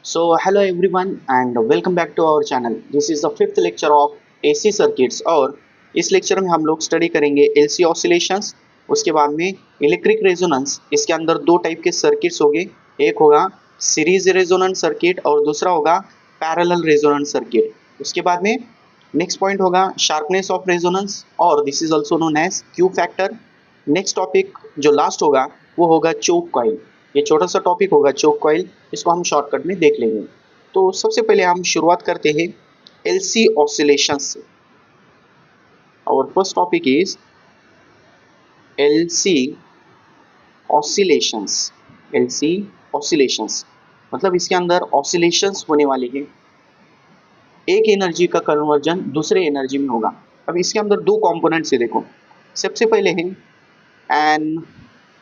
Hello everyone and welcome back to our channel. This is the fifth lecture of AC circuits और इस lecture में हम लोग study करेंगे LC ऑसिलेशंस, उसके बाद में इलेक्ट्रिक रेजोनेंस। इसके अंदर दो टाइप के सर्किट्स होंगे, एक होगा सीरीज रेजोनेंस सर्किट और दूसरा होगा पैरेलल रेजोनेंस सर्किट। उसके बाद में नेक्स्ट पॉइंट होगा शार्पनेस ऑफ रेजोनेंस और this is also known as Q factor. Next topic जो लास्ट होगा वो होगा चोक कॉइल। ये छोटा सा टॉपिक होगा चोक कॉइल, इसको हम शॉर्टकट में देख लेंगे। तो सबसे पहले हम शुरुआत करते हैं एलसी ऑसिलेशंस से। और first topic is LC oscillations. LC oscillations मतलब इसके अंदर ऑसिलेशंस होने वाली है, एक एनर्जी का कन्वर्जन दूसरे एनर्जी में होगा। अब इसके अंदर दो कंपोनेंट्स है, देखो। सबसे पहले है an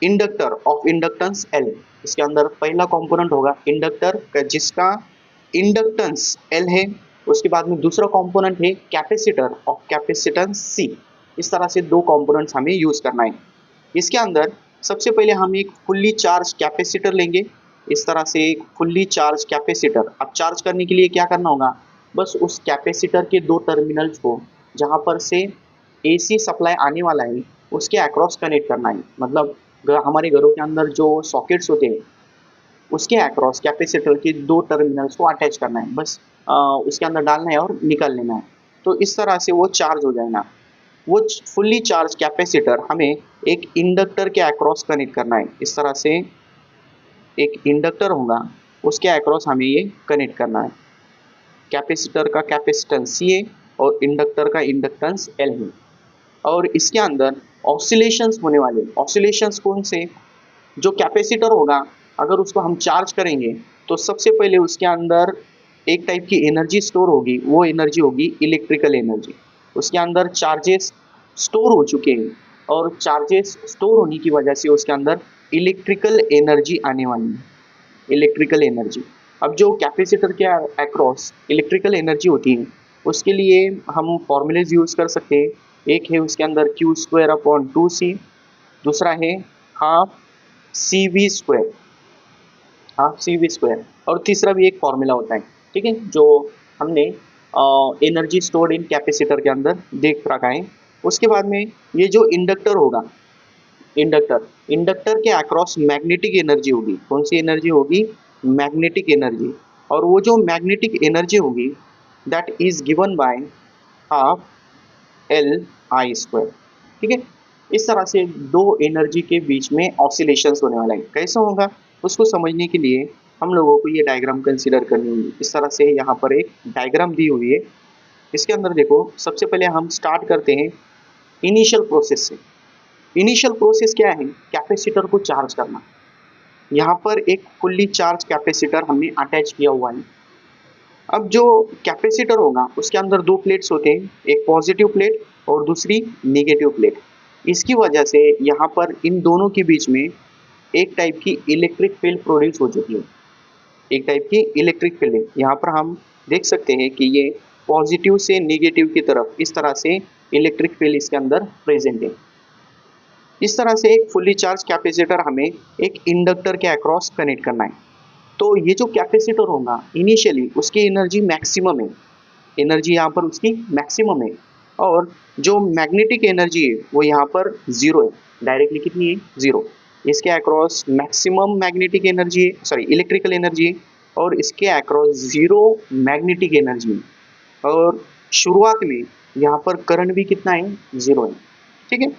inductor of inductance L. इसके अंदर पहला कंपोनेंट होगा इंडक्टर का जिसका इंडक्टेंस एल है। उसके बाद में दूसरा कंपोनेंट है कैपेसिटर ऑफ कैपेसिटेंस सी। इस तरह से दो कंपोनेंट्स हमें यूज करना है। इसके अंदर सबसे पहले हम एक फुल्ली चार्ज कैपेसिटर लेंगे। इस तरह से एक फुल्ली चार्ज कैपेसिटर। अब चार्ज करने के लिए क्या करना होगा, बस उस कैपेसिटर के दो टर्मिनल्स को जहाँ पर से एसी सप्लाई आने वाला है उसके अक्रॉस कनेक्ट करना है। मतलब हमारे घरों के अंदर जो सॉकेट्स होते हैं उसके अक्रॉस कैपेसिटर के दो टर्मिनल्स को अटैच करना है, बस उसके अंदर डालना है और निकाल लेना है। तो इस तरह से वो चार्ज हो जाएगा। वो फुल्ली चार्ज कैपेसिटर हमें एक इंडक्टर के अक्रॉस कनेक्ट करना है। इस तरह से एक इंडक्टर होगा, उसके अक्रॉस हमें ये कनेक्ट करना है। कैपेसिटर का कैपेसिटेंस सी है और इंडक्टर का इंडक्टेंस एल है। और इसके अंदर ऑसिलेशंस होने वाले। ऑसिलेशंस कौन से, जो कैपेसिटर होगा अगर उसको हम चार्ज करेंगे तो सबसे पहले उसके अंदर एक टाइप की एनर्जी स्टोर होगी, वो एनर्जी होगी इलेक्ट्रिकल एनर्जी। उसके अंदर चार्जेस स्टोर हो चुके हैं और चार्जेस स्टोर होने की वजह से उसके अंदर इलेक्ट्रिकल एनर्जी आने वाली है, इलेक्ट्रिकल एनर्जी। अब जो कैपेसिटर के अक्रॉस इलेक्ट्रिकल एनर्जी होती है उसके लिए हम फॉर्मूलेज यूज़ कर सकते हैं। एक है उसके अंदर क्यू स्क्वायर अपॉन 2c, दूसरा है half C V square, half C V square, और तीसरा भी एक फॉर्मूला होता है, ठीक है, जो हमने एनर्जी स्टोर्ड इन कैपेसिटर के अंदर देख रखा है। उसके बाद में ये जो इंडक्टर होगा, इंडक्टर इंडक्टर के अक्रॉस मैग्नेटिक एनर्जी होगी। कौन सी एनर्जी होगी, मैग्नेटिक एनर्जी। और वो जो मैग्नेटिक एनर्जी होगी that is given by half L I square, ठीक है। इस तरह से दो एनर्जी के बीच में ऑसिलेशंस होने वाला है। कैसे होगा उसको समझने के लिए हम लोगों को ये डायग्राम कंसीडर करनी होगी। इस तरह से यहाँ पर एक डायग्राम दी हुई है। इसके अंदर देखो, सबसे पहले हम स्टार्ट करते हैं इनिशियल प्रोसेस से। इनिशियल प्रोसेस क्या है, कैपेसिटर को चार्ज करना। यहाँ पर एक फुल्ली चार्ज कैपेसिटर हमने अटैच किया हुआ है। अब जो कैपेसिटर होगा उसके अंदर दो प्लेट्स होते हैं, एक पॉजिटिव प्लेट और दूसरी नेगेटिव प्लेट। इसकी वजह से यहाँ पर इन दोनों के बीच में एक टाइप की इलेक्ट्रिक फील्ड प्रोड्यूस हो चुकी है, एक टाइप की इलेक्ट्रिक फील्ड है। यहाँ पर हम देख सकते हैं कि ये पॉजिटिव से नेगेटिव की तरफ इस तरह से इलेक्ट्रिक फील्ड इसके अंदर प्रेजेंट है। इस तरह से एक फुल्ली चार्ज कैपेसिटर हमें एक इंडक्टर के अक्रॉस कनेक्ट करना है। तो ये जो कैपेसिटर होगा इनिशियली उसकी एनर्जी मैक्सिमम है, एनर्जी यहाँ पर उसकी मैक्सिमम है। और जो मैग्नेटिक एनर्जी है वो यहाँ पर जीरो है, डायरेक्टली कितनी है, जीरो। इसके अक्रॉस मैक्सिमम मैग्नेटिक एनर्जी है, सॉरी इलेक्ट्रिकल एनर्जी है, और इसके अक्रॉस जीरो मैग्नेटिक एनर्जी है। और शुरुआत में यहाँ पर करंट भी कितना है, जीरो है, ठीक है।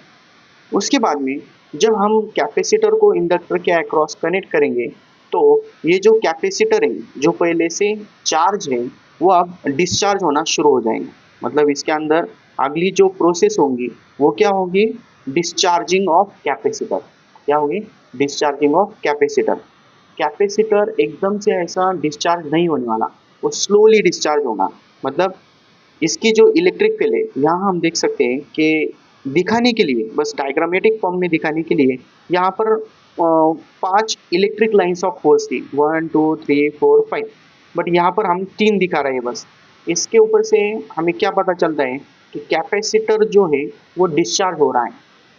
उसके बाद में जब हम कैपेसिटर को इंडक्टर के अक्रॉस कनेक्ट करेंगे तो ये जो कैपेसिटर है जो पहले से चार्ज है वो अब डिस्चार्ज होना शुरू हो जाएंगे। मतलब इसके अंदर अगली जो प्रोसेस होंगी वो क्या होगी, डिस्चार्जिंग ऑफ कैपेसिटर। क्या होगी, डिस्चार्जिंग ऑफ कैपेसिटर। कैपेसिटर एकदम से ऐसा डिस्चार्ज नहीं होने वाला, वो स्लोली डिस्चार्ज होगा। मतलब इसकी जो इलेक्ट्रिक फील्ड है यहाँ हम देख सकते हैं कि दिखाने के लिए, बस डायग्रामेटिक फॉर्म में दिखाने के लिए यहाँ पर 5 इलेक्ट्रिक लाइन्स ऑफ फोर्स थी, 1 2 3 4 5, बट यहाँ पर हम 3 दिखा रहे हैं बस। इसके ऊपर से हमें क्या पता चलता है कि कैपेसिटर जो है वो डिस्चार्ज हो रहा है।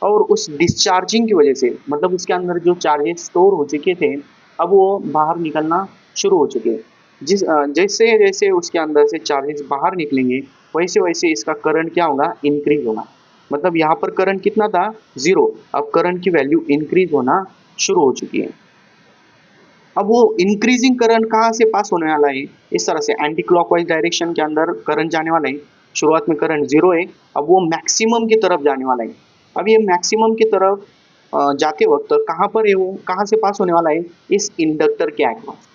और उस डिस्चार्जिंग की वजह से मतलब उसके अंदर जो चार्जेस स्टोर हो चुके थे अब वो बाहर निकलना शुरू हो चुके हैं। जैसे जैसे उसके अंदर से चार्जेस बाहर निकलेंगे वैसे वैसे इसका करंट क्या होगा, इंक्रीज होगा। मतलब यहाँ पर करंट कितना था, 0, अब करंट की वैल्यू इंक्रीज होना शुरू हो चुकी है। अब वो इंक्रीजिंग करंट कहाँ से पास होने वाला है, इस तरह से एंटी क्लॉकवाइज डायरेक्शन के अंदर करंट जाने वाला है। शुरुआत में करंट 0 है, अब वो मैक्सिमम की तरफ जाने वाला है। अब ये मैक्सिमम की तरफ जाते वक्त कहाँ पर है, वो कहाँ से पास होने वाला है, इस इंडक्टर के अक्रॉस।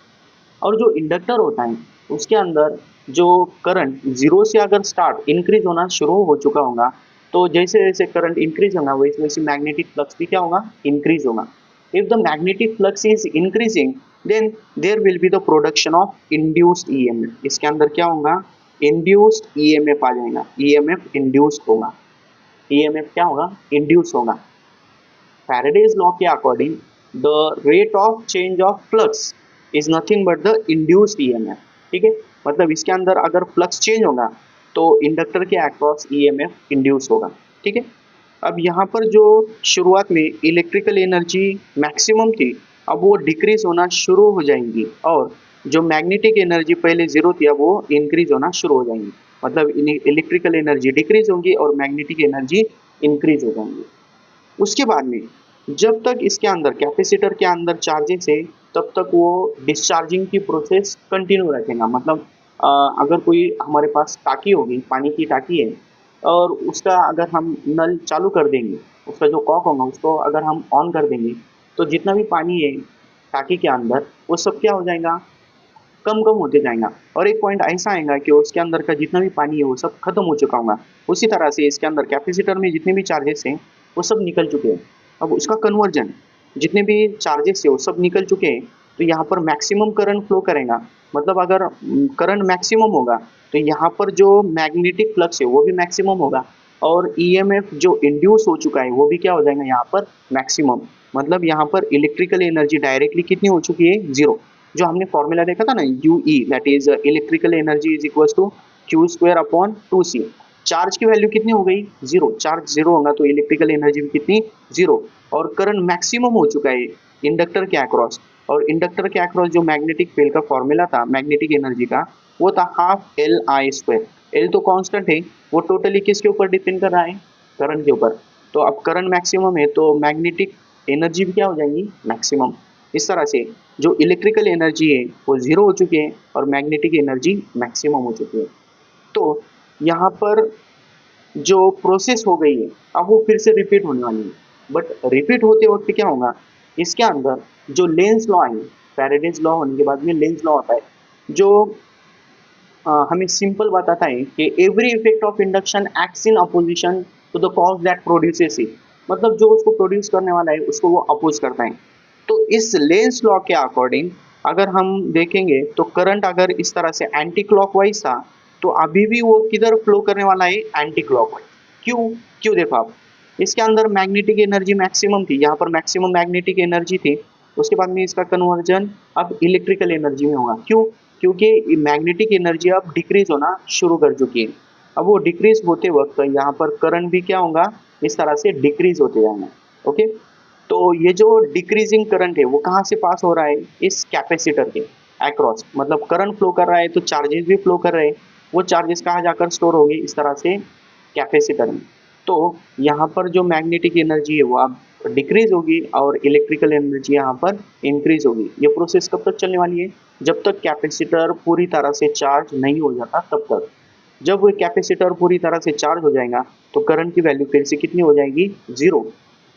और जो इंडक्टर होता है उसके अंदर जो करंट 0 से अगर स्टार्ट इंक्रीज होना शुरू हो चुका होगा, तो जैसे जैसे करंट इंक्रीज होगा वैसे वैसे मैग्नेटिक फ्लक्स भी क्या होगा, इंक्रीज होगा। If the magnetic flux is increasing then there will be the production of induced EMF. इसके अंदर क्या होगा, इंड्यूस्ड ईएमएफ आ जाएगा, ईएमएफ इंड्यूस्ड होगा। ईएमएफ क्या होगा, इंड्यूस होगा। Faraday's law के according the rate of change of flux is nothing but the induced EMF. ठीक है, मतलब इसके अंदर अगर फ्लक्स चेंज होगा तो इंडक्टर के अक्रॉस ईएमएफ इंड्यूस होगा। ठीक है, अब यहाँ पर जो शुरुआत में इलेक्ट्रिकल एनर्जी मैक्सिमम थी अब वो डिक्रीज होना शुरू हो जाएंगी, और जो मैग्नेटिक एनर्जी पहले 0 थी अब वो इंक्रीज होना शुरू हो जाएंगी। मतलब इलेक्ट्रिकल एनर्जी डिक्रीज होगी और मैग्नेटिक एनर्जी इंक्रीज हो जाएंगी। उसके बाद में जब तक इसके अंदर कैपेसिटर के अंदर चार्जेस है तब तक वो डिस्चार्जिंग की प्रोसेस कंटिन्यू रखेगा। मतलब अगर कोई हमारे पास टाकी होगी, पानी की टाकी है, और उसका अगर हम नल चालू कर देंगे, उसका जो कॉक होगा उसको अगर हम ऑन कर देंगे, तो जितना भी पानी है टाकी के अंदर वो सब क्या हो जाएगा, कम कम होते जाएगा। और एक पॉइंट ऐसा आएगा कि उसके अंदर का जितना भी पानी है वो सब खत्म हो चुका होगा। उसी तरह से इसके अंदर कैपेसिटर में जितने भी चार्जेस हैं वो सब निकल चुके हैं। अब उसका कन्वर्जन, जितने भी चार्जेस है वो सब निकल चुके हैं, तो यहाँ पर मैक्सिमम करंट फ्लो करेगा। मतलब अगर करंट मैक्सिमम होगा तो यहाँ पर जो मैग्नेटिक फ्लक्स है वो भी मैक्सिमम होगा, और ईएमएफ जो इंड्यूस हो चुका है वो भी क्या हो जाएगा यहाँ पर, मैक्सिमम। मतलब यहाँ पर इलेक्ट्रिकल एनर्जी डायरेक्टली कितनी हो चुकी है, 0। जो हमने फॉर्मूला देखा था ना, UE that is electrical energy is equal to Q square upon 2C। Charge की वैल्यू कितनी हो गई, 0। चार्ज 0 होगा तो इलेक्ट्रिकल एनर्जी भी कितनी, 0। और करंट मैक्सिमम हो चुका है इंडक्टर के अक्रॉस, और इंडक्टर के अक्रॉस जो मैग्नेटिक फील्ड का फॉर्मूला था मैग्नेटिक एनर्जी का वो था हाफ LI²। एल तो कांस्टेंट है, वो टोटली किसके ऊपर डिपेंड कर रहा है, करंट के ऊपर। तो अब करंट मैक्सिमम है तो मैग्नेटिक एनर्जी भी क्या हो जाएगी, मैक्सिमम। इस तरह से जो इलेक्ट्रिकल एनर्जी है वो 0 हो चुकी है और मैग्नेटिक एनर्जी मैक्सिमम हो चुकी है। तो यहाँ पर जो प्रोसेस हो गई है अब वो फिर से रिपीट होने वाली है। बट रिपीट होते वक्त क्या होगा, इसके अंदर जो लेंस लॉ है, फैराडेज लॉ होने के बाद में लेंस लॉ आता है, जो हमें सिंपल बताता है कि every effect of induction acts in opposition to the cause that produces it. मतलब जो उसको प्रोड्यूस करने वाला है उसको वो अपोज करता है। तो इस लेंस लॉ के अकॉर्डिंग अगर हम देखेंगे तो करंट अगर इस तरह से एंटी क्लॉकवाइज था तो अभी भी वो किधर फ्लो करने वाला है, एंटी क्लॉकवाइज। क्यों, क्यों देखो आप, इसके अंदर मैग्नेटिक एनर्जी मैक्सिमम थी, यहाँ पर मैक्सिमम मैग्नेटिक एनर्जी थी। उसके बाद में इसका कन्वर्जन अब इलेक्ट्रिकल एनर्जी में होगा। क्यों, क्योंकि मैग्नेटिक एनर्जी अब डिक्रीज होना शुरू कर चुकी है। अब वो डिक्रीज होते वक्त यहाँ पर करंट भी क्या होगा, इस तरह से डिक्रीज होते जाएगा। ओके, तो ये जो डिक्रीजिंग करंट है वो कहाँ से पास हो रहा है, इस कैपेसिटर के अक्रॉस। मतलब करंट फ्लो कर रहा है तो चार्जेस भी फ्लो कर रहे हैं, वो चार्जेस कहाँ जाकर स्टोर होंगे, इस तरह से कैपेसिटर में। तो यहाँ पर जो मैग्नेटिक एनर्जी है वो अब डिक्रीज होगी और इलेक्ट्रिकल एनर्जी यहाँ पर इंक्रीज होगी। ये प्रोसेस कब तक चलने वाली है, जब तक कैपेसिटर पूरी तरह से चार्ज नहीं हो जाता तब तक। जब वो कैपेसिटर पूरी तरह से चार्ज हो जाएगा तो करंट की वैल्यू फिर से कितनी हो जाएगी, 0।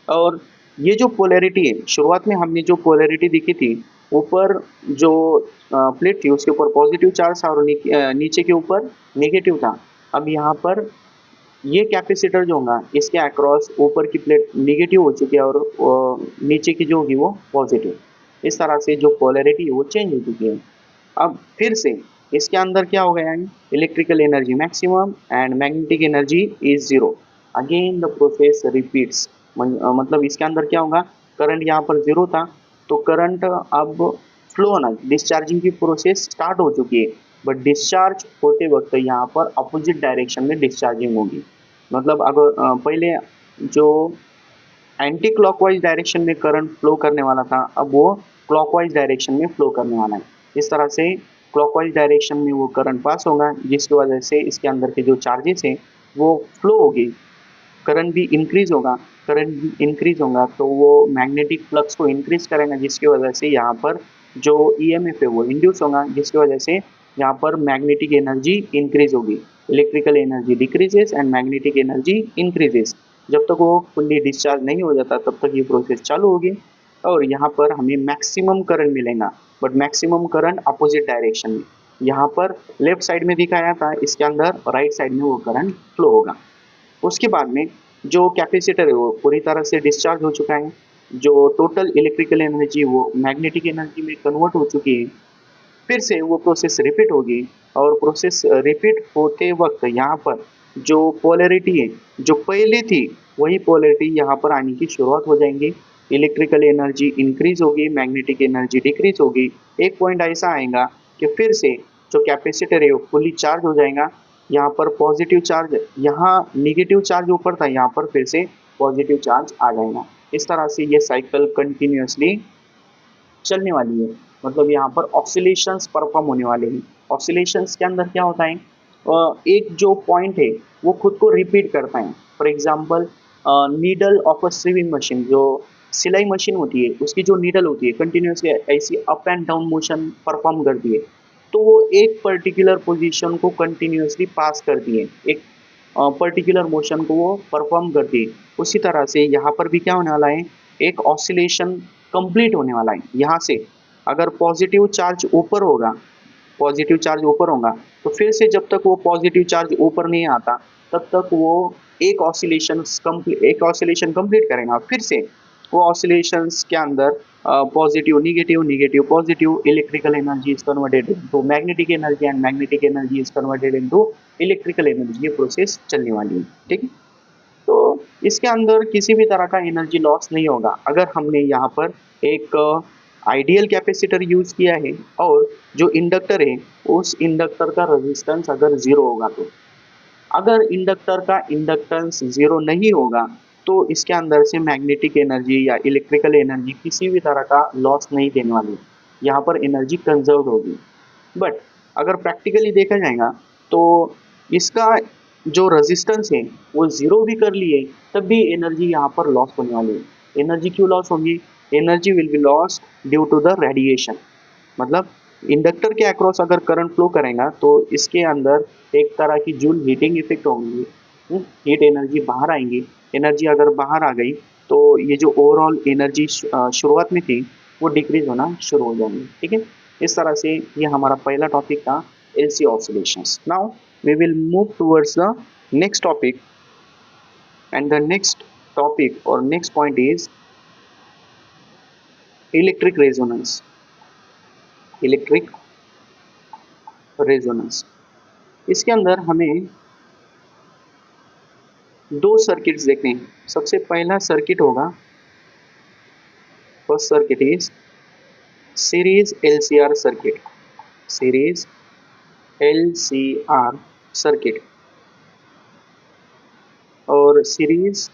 और ये जो पोलैरिटी है, शुरुआत में हमने जो पोलैरिटी देखी थी, ऊपर जो प्लेट थी उसके ऊपर पॉजिटिव चार्ज था और नीचे के ऊपर नेगेटिव था। अब यहाँ पर ये कैपेसिटर जो होगा इसके अक्रॉस ऊपर की प्लेट नेगेटिव हो चुकी है और नीचे की जो होगी वो पॉजिटिव। इस तरह से जो पोलैरिटी है वो चेंज हो चुकी है। अब फिर से इसके अंदर क्या हो गया है, electrical energy maximum and magnetic energy is 0। Again the process repeats. मतलब इसके अंदर क्या होगा, करंट यहाँ पर 0 था तो करंट अब फ्लो होना, डिस्चार्जिंग की प्रोसेस स्टार्ट हो चुकी है। बट डिस्चार्ज होते वक्त यहाँ पर अपोजिट डायरेक्शन में डिस्चार्जिंग होगी। मतलब अगर पहले जो एंटी क्लॉकवाइज डायरेक्शन में करंट फ्लो करने वाला था अब वो क्लॉकवाइज डायरेक्शन में फ्लो करने वाला है। इस तरह से क्लॉकवाइज डायरेक्शन में वो करंट पास होगा, जिसकी वजह से इसके अंदर के जो चार्जेस हैं वो फ्लो होगी, करंट भी इंक्रीज होगा। करंट भी इंक्रीज होगा तो वो मैग्नेटिक फ्लक्स को इंक्रीज करेगा, जिसकी वजह से यहाँ पर जो ईएमएफ है वो इंड्यूस होगा, जिसकी वजह से यहाँ पर मैग्नेटिक एनर्जी इंक्रीज होगी। Electrical energy decreases and magnetic energy increases. जब तक वो फुल्ली डिस्चार्ज नहीं हो जाता तब तक ये प्रोसेस चालू होगी और यहाँ पर हमें मैक्सिमम करंट मिलेगा, but maximum current opposite direction में। यहाँ पर लेफ्ट साइड में दिखाया था, इसके अंदर राइट साइड में वो करंट फ्लो होगा। उसके बाद में जो कैपेसिटर है वो पूरी तरह से डिस्चार्ज हो चुका है, जो टोटल इलेक्ट्रिकल एनर्जी वो मैग्नेटिक एनर्जी में कन्वर्ट हो चुकी है। फिर से वो प्रोसेस रिपीट होगी और प्रोसेस रिपीट होते वक्त यहाँ पर जो पोलैरिटी है जो पहले थी वही पोलैरिटी यहाँ पर आने की शुरुआत हो जाएंगी। इलेक्ट्रिकल एनर्जी इंक्रीज होगी, मैग्नेटिक एनर्जी डिक्रीज होगी। एक पॉइंट ऐसा आएगा कि फिर से जो कैपेसिटर है वो फुली चार्ज हो जाएगा। यहाँ पर पॉजिटिव चार्ज, यहाँ निगेटिव चार्ज ऊपर था, यहाँ पर फिर से पॉजिटिव चार्ज आ जाएगा। इस तरह से ये साइकिल कंटिन्यूसली चलने वाली है। मतलब यहाँ पर ऑसिलेशंस परफॉर्म होने वाले हैं। ऑसिलेशंस के अंदर क्या होता है, एक जो पॉइंट है वो खुद को रिपीट करता है। For example needle of a sewing machine, जो सिलाई मशीन होती है उसकी जो नीडल होती है कंटिन्यूसली ऐसी up and down motion perform करती है, तो वो एक पर्टिकुलर पोजीशन को कंटिन्यूसली पास करती है, एक पर्टिकुलर मोशन को वो परफॉर्म करती है। उसी तरह से यहाँ पर भी क्या होने वाला है, एक ऑसिलेशन कंप्लीट होने वाला है। यहाँ से अगर पॉजिटिव चार्ज ऊपर होगा, पॉजिटिव चार्ज ऊपर होगा तो फिर से जब तक वो पॉजिटिव चार्ज ऊपर नहीं आता तब तक वो एक ऑसिलेशन कंप्लीट करेगा। फिर से वो ऑसिलेशंस के अंदर positive negative, negative positive, electrical energy is converted into magnetic energy and magnetic energy is converted into electrical energy. ये प्रोसेस चलने वाली है, ठीक है। तो इसके अंदर किसी भी तरह का एनर्जी लॉस नहीं होगा अगर हमने यहाँ पर एक आइडियल कैपेसिटर यूज किया है और जो इंडक्टर है उस इंडक्टर का रेजिस्टेंस अगर जीरो होगा तो। अगर इंडक्टर का इंडक्टेंस जीरो नहीं होगा तो इसके अंदर से मैग्नेटिक एनर्जी या इलेक्ट्रिकल एनर्जी किसी भी तरह का लॉस नहीं देने वाली, यहाँ पर एनर्जी कंजर्व होगी। बट अगर प्रैक्टिकली देखा जाएगा तो इसका जो रेजिस्टेंस है वो जीरो भी कर लिए तब भी एनर्जी यहाँ पर लॉस होने वाली है। एनर्जी क्यों लॉस होगी, energy will be loss due to the radiation. मतलब इंडक्टर के अक्रॉस अगर करंट फ्लो करेगा तो इसके अंदर एक तरह की जूल हीटिंग इफेक्ट होंगी, हीट एनर्जी बाहर आएंगी। एनर्जी अगर बाहर आ गई तो ये जो ओवरऑल एनर्जी शुरुआत में थी वो डिक्रीज होना शुरू हो जाएंगी, ठीक है। इस तरह से ये हमारा पहला टॉपिक था, LC oscillations. Now we will move towards the next topic, and the next topic or next point is electric resonance. Electric resonance, इसके अंदर हमें दो सर्किट्स देखने हैं। सबसे पहला सर्किट होगा, first circuit is series LCR circuit, series LCR circuit और सीरीज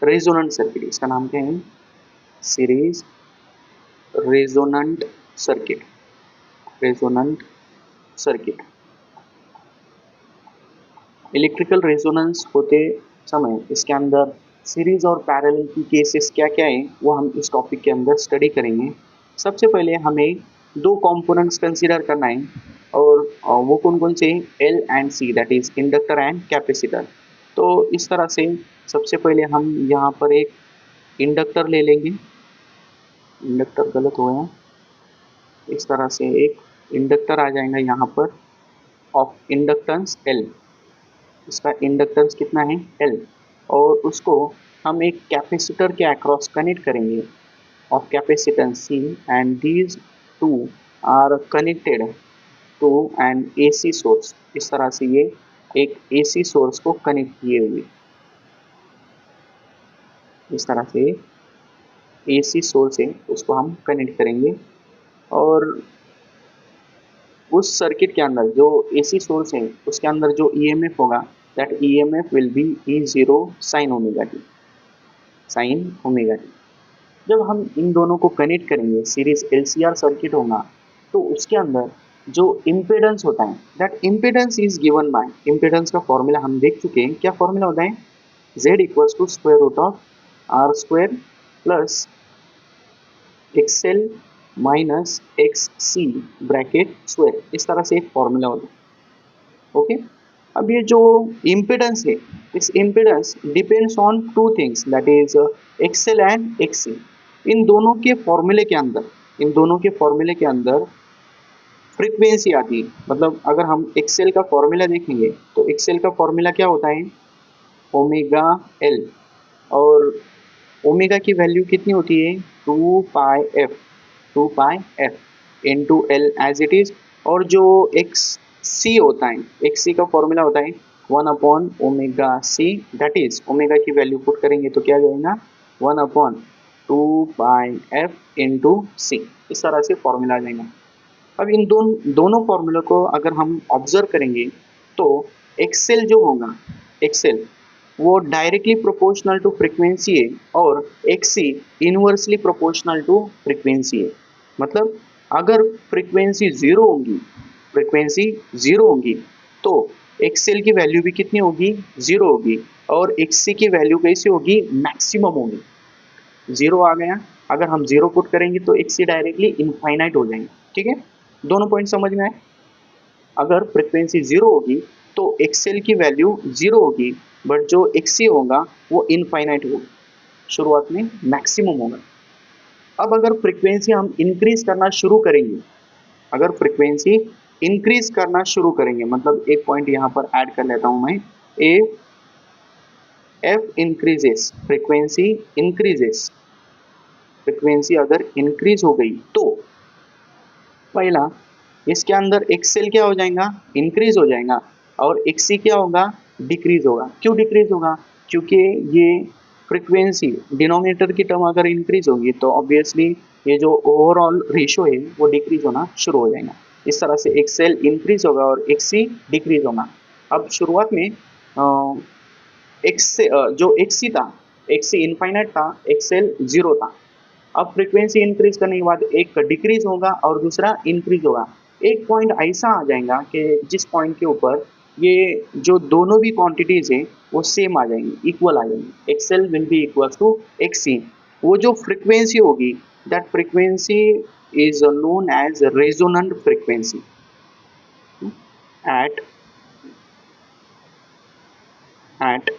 रेजोनेंट सर्किट। इसका नाम क्या है, series resonant circuit, resonant circuit. Electrical resonance होते समय इसके अंदर सीरीज और पैरेलल की केसेस क्या क्या है वो हम इस टॉपिक के अंदर स्टडी करेंगे। सबसे पहले हमें दो कंपोनेंट्स कंसीडर करना है और वो कौन कौन से, L and C, that is inductor and capacitor. तो इस तरह से सबसे पहले हम यहाँ पर एक इंडक्टर ले लेंगे, इंडक्टर गलत हो गया, इस तरह से एक इंडक्टर आ जाएगा यहाँ पर ऑफ इंडक्टेंस एल, इसका इंडक्टेंस कितना है एल, और उसको हम एक कैपेसिटर के अक्रॉस कनेक्ट करेंगे of capacitance C, and these two are connected to an AC source. इस तरह से ये एक एसी सोर्स को कनेक्ट किए हुए, इस तरह से एसी सोर्स है उसको हम कनेक्ट करेंगे और उस सर्किट के अंदर जो एसी सोर्स है उसके अंदर जो ईएमएफ होगा that EMF will be E zero sine omega T, sine omega T. जब हम इन दोनों को कनेक्ट करेंगे, सीरीज एलसीआर सर्किट होगा तो उसके अंदर जो इम्पिडेंस होता है, that impedance is given by, impedance का फॉर्मूला हम देख चुके हैं, क्या फॉर्मूला होता है, z equals to square root of R square plus XL minus X C bracket square, इस तरह से एक फॉर्मूला होता है। ओके, अब ये जो इम्पिडेंस है, इस impedance depends on two things, that is XL and XC. इन दोनों के फॉर्मूले के अंदर, इन दोनों के फॉर्मूले के अंदर फ्रीक्वेंसी आती है। मतलब अगर हम एक्सएल का फॉर्मूला देखेंगे तो एक्सएल का फॉर्मूला क्या होता है, ओमेगा एल, और ओमेगा की वैल्यू कितनी होती है, 2 pi f into L as it is. और जो एक्स सी होता है, एक्स सी का फॉर्मूला होता है 1/ओमेगा सी, दैट इज ओमेगा की वैल्यू पुट करेंगे तो क्या जाएगा 1/2 पाई एफ इंटू सी, इस तरह से फॉर्मूला आ जाएगा। अब इन दोनों फॉर्मूला को अगर हम ऑब्जर्व करेंगे तो एक्सेल जो होगा, एक्सेल वो डायरेक्टली प्रोपोर्शनल टू फ्रीक्वेंसी है और XC inversely proportional to frequency है। मतलब अगर फ्रीक्वेंसी जीरो होगी, फ्रीक्वेंसी जीरो होगी तो एक्सेल की वैल्यू भी कितनी होगी, जीरो होगी, और एक्सी की वैल्यू कैसी होगी, मैक्सिमम होगी। जीरो आ गया, अगर हम जीरो पुट करेंगे तो एक्सी डायरेक्टली इनफाइनाइट हो जाएंगे। ठीक है, दोनों पॉइंट समझ में आए। अगर फ्रीक्वेंसी जीरो होगी तो एक्सएल की वैल्यू जीरो होगी, बट जो एक्सी होगा वो इनफाइनाइट होगा, शुरुआत में मैक्सिमम होगा। अब अगर फ्रीक्वेंसी हम इंक्रीज करना शुरू करेंगे, अगर फ्रीक्वेंसी इंक्रीज करना शुरू करेंगे, मतलब एक पॉइंट यहाँ पर ऐड कर लेता हूं मैं, A F increases, frequency increases, frequency अगर इंक्रीज हो गई तो पहला इसके अंदर एक्सएल क्या हो जाएगा, इंक्रीज हो जाएगा, और एक्सी क्या होगा, डिक्रीज होगा। क्यों डिक्रीज होगा, क्योंकि ये फ्रीक्वेंसी डिनोमिनेटर की टर्म अगर इंक्रीज होगी तो ऑब्वियसली ये जो ओवरऑल रेशो है वो डिक्रीज होना शुरू हो जाएगा। इस तरह से एक्सएल इंक्रीज होगा और एक्सी डिक्रीज होगा। अब शुरुआत में एक्स जो एक्सी था, एक्सी इनफाइनाइट था, एक्सएल जीरो था। अब फ्रीक्वेंसी इंक्रीज करने के बाद एक डिक्रीज होगा और दूसरा इंक्रीज होगा। एक पॉइंट ऐसा आ जाएगा कि जिस पॉइंट के ऊपर ये जो दोनों भी क्वांटिटीज हैं वो सेम आ जाएंगी, इक्वल आ जाएंगी, XL will be equal to XC. वो जो फ्रीक्वेंसी होगी, that frequency is known as resonant frequency. At at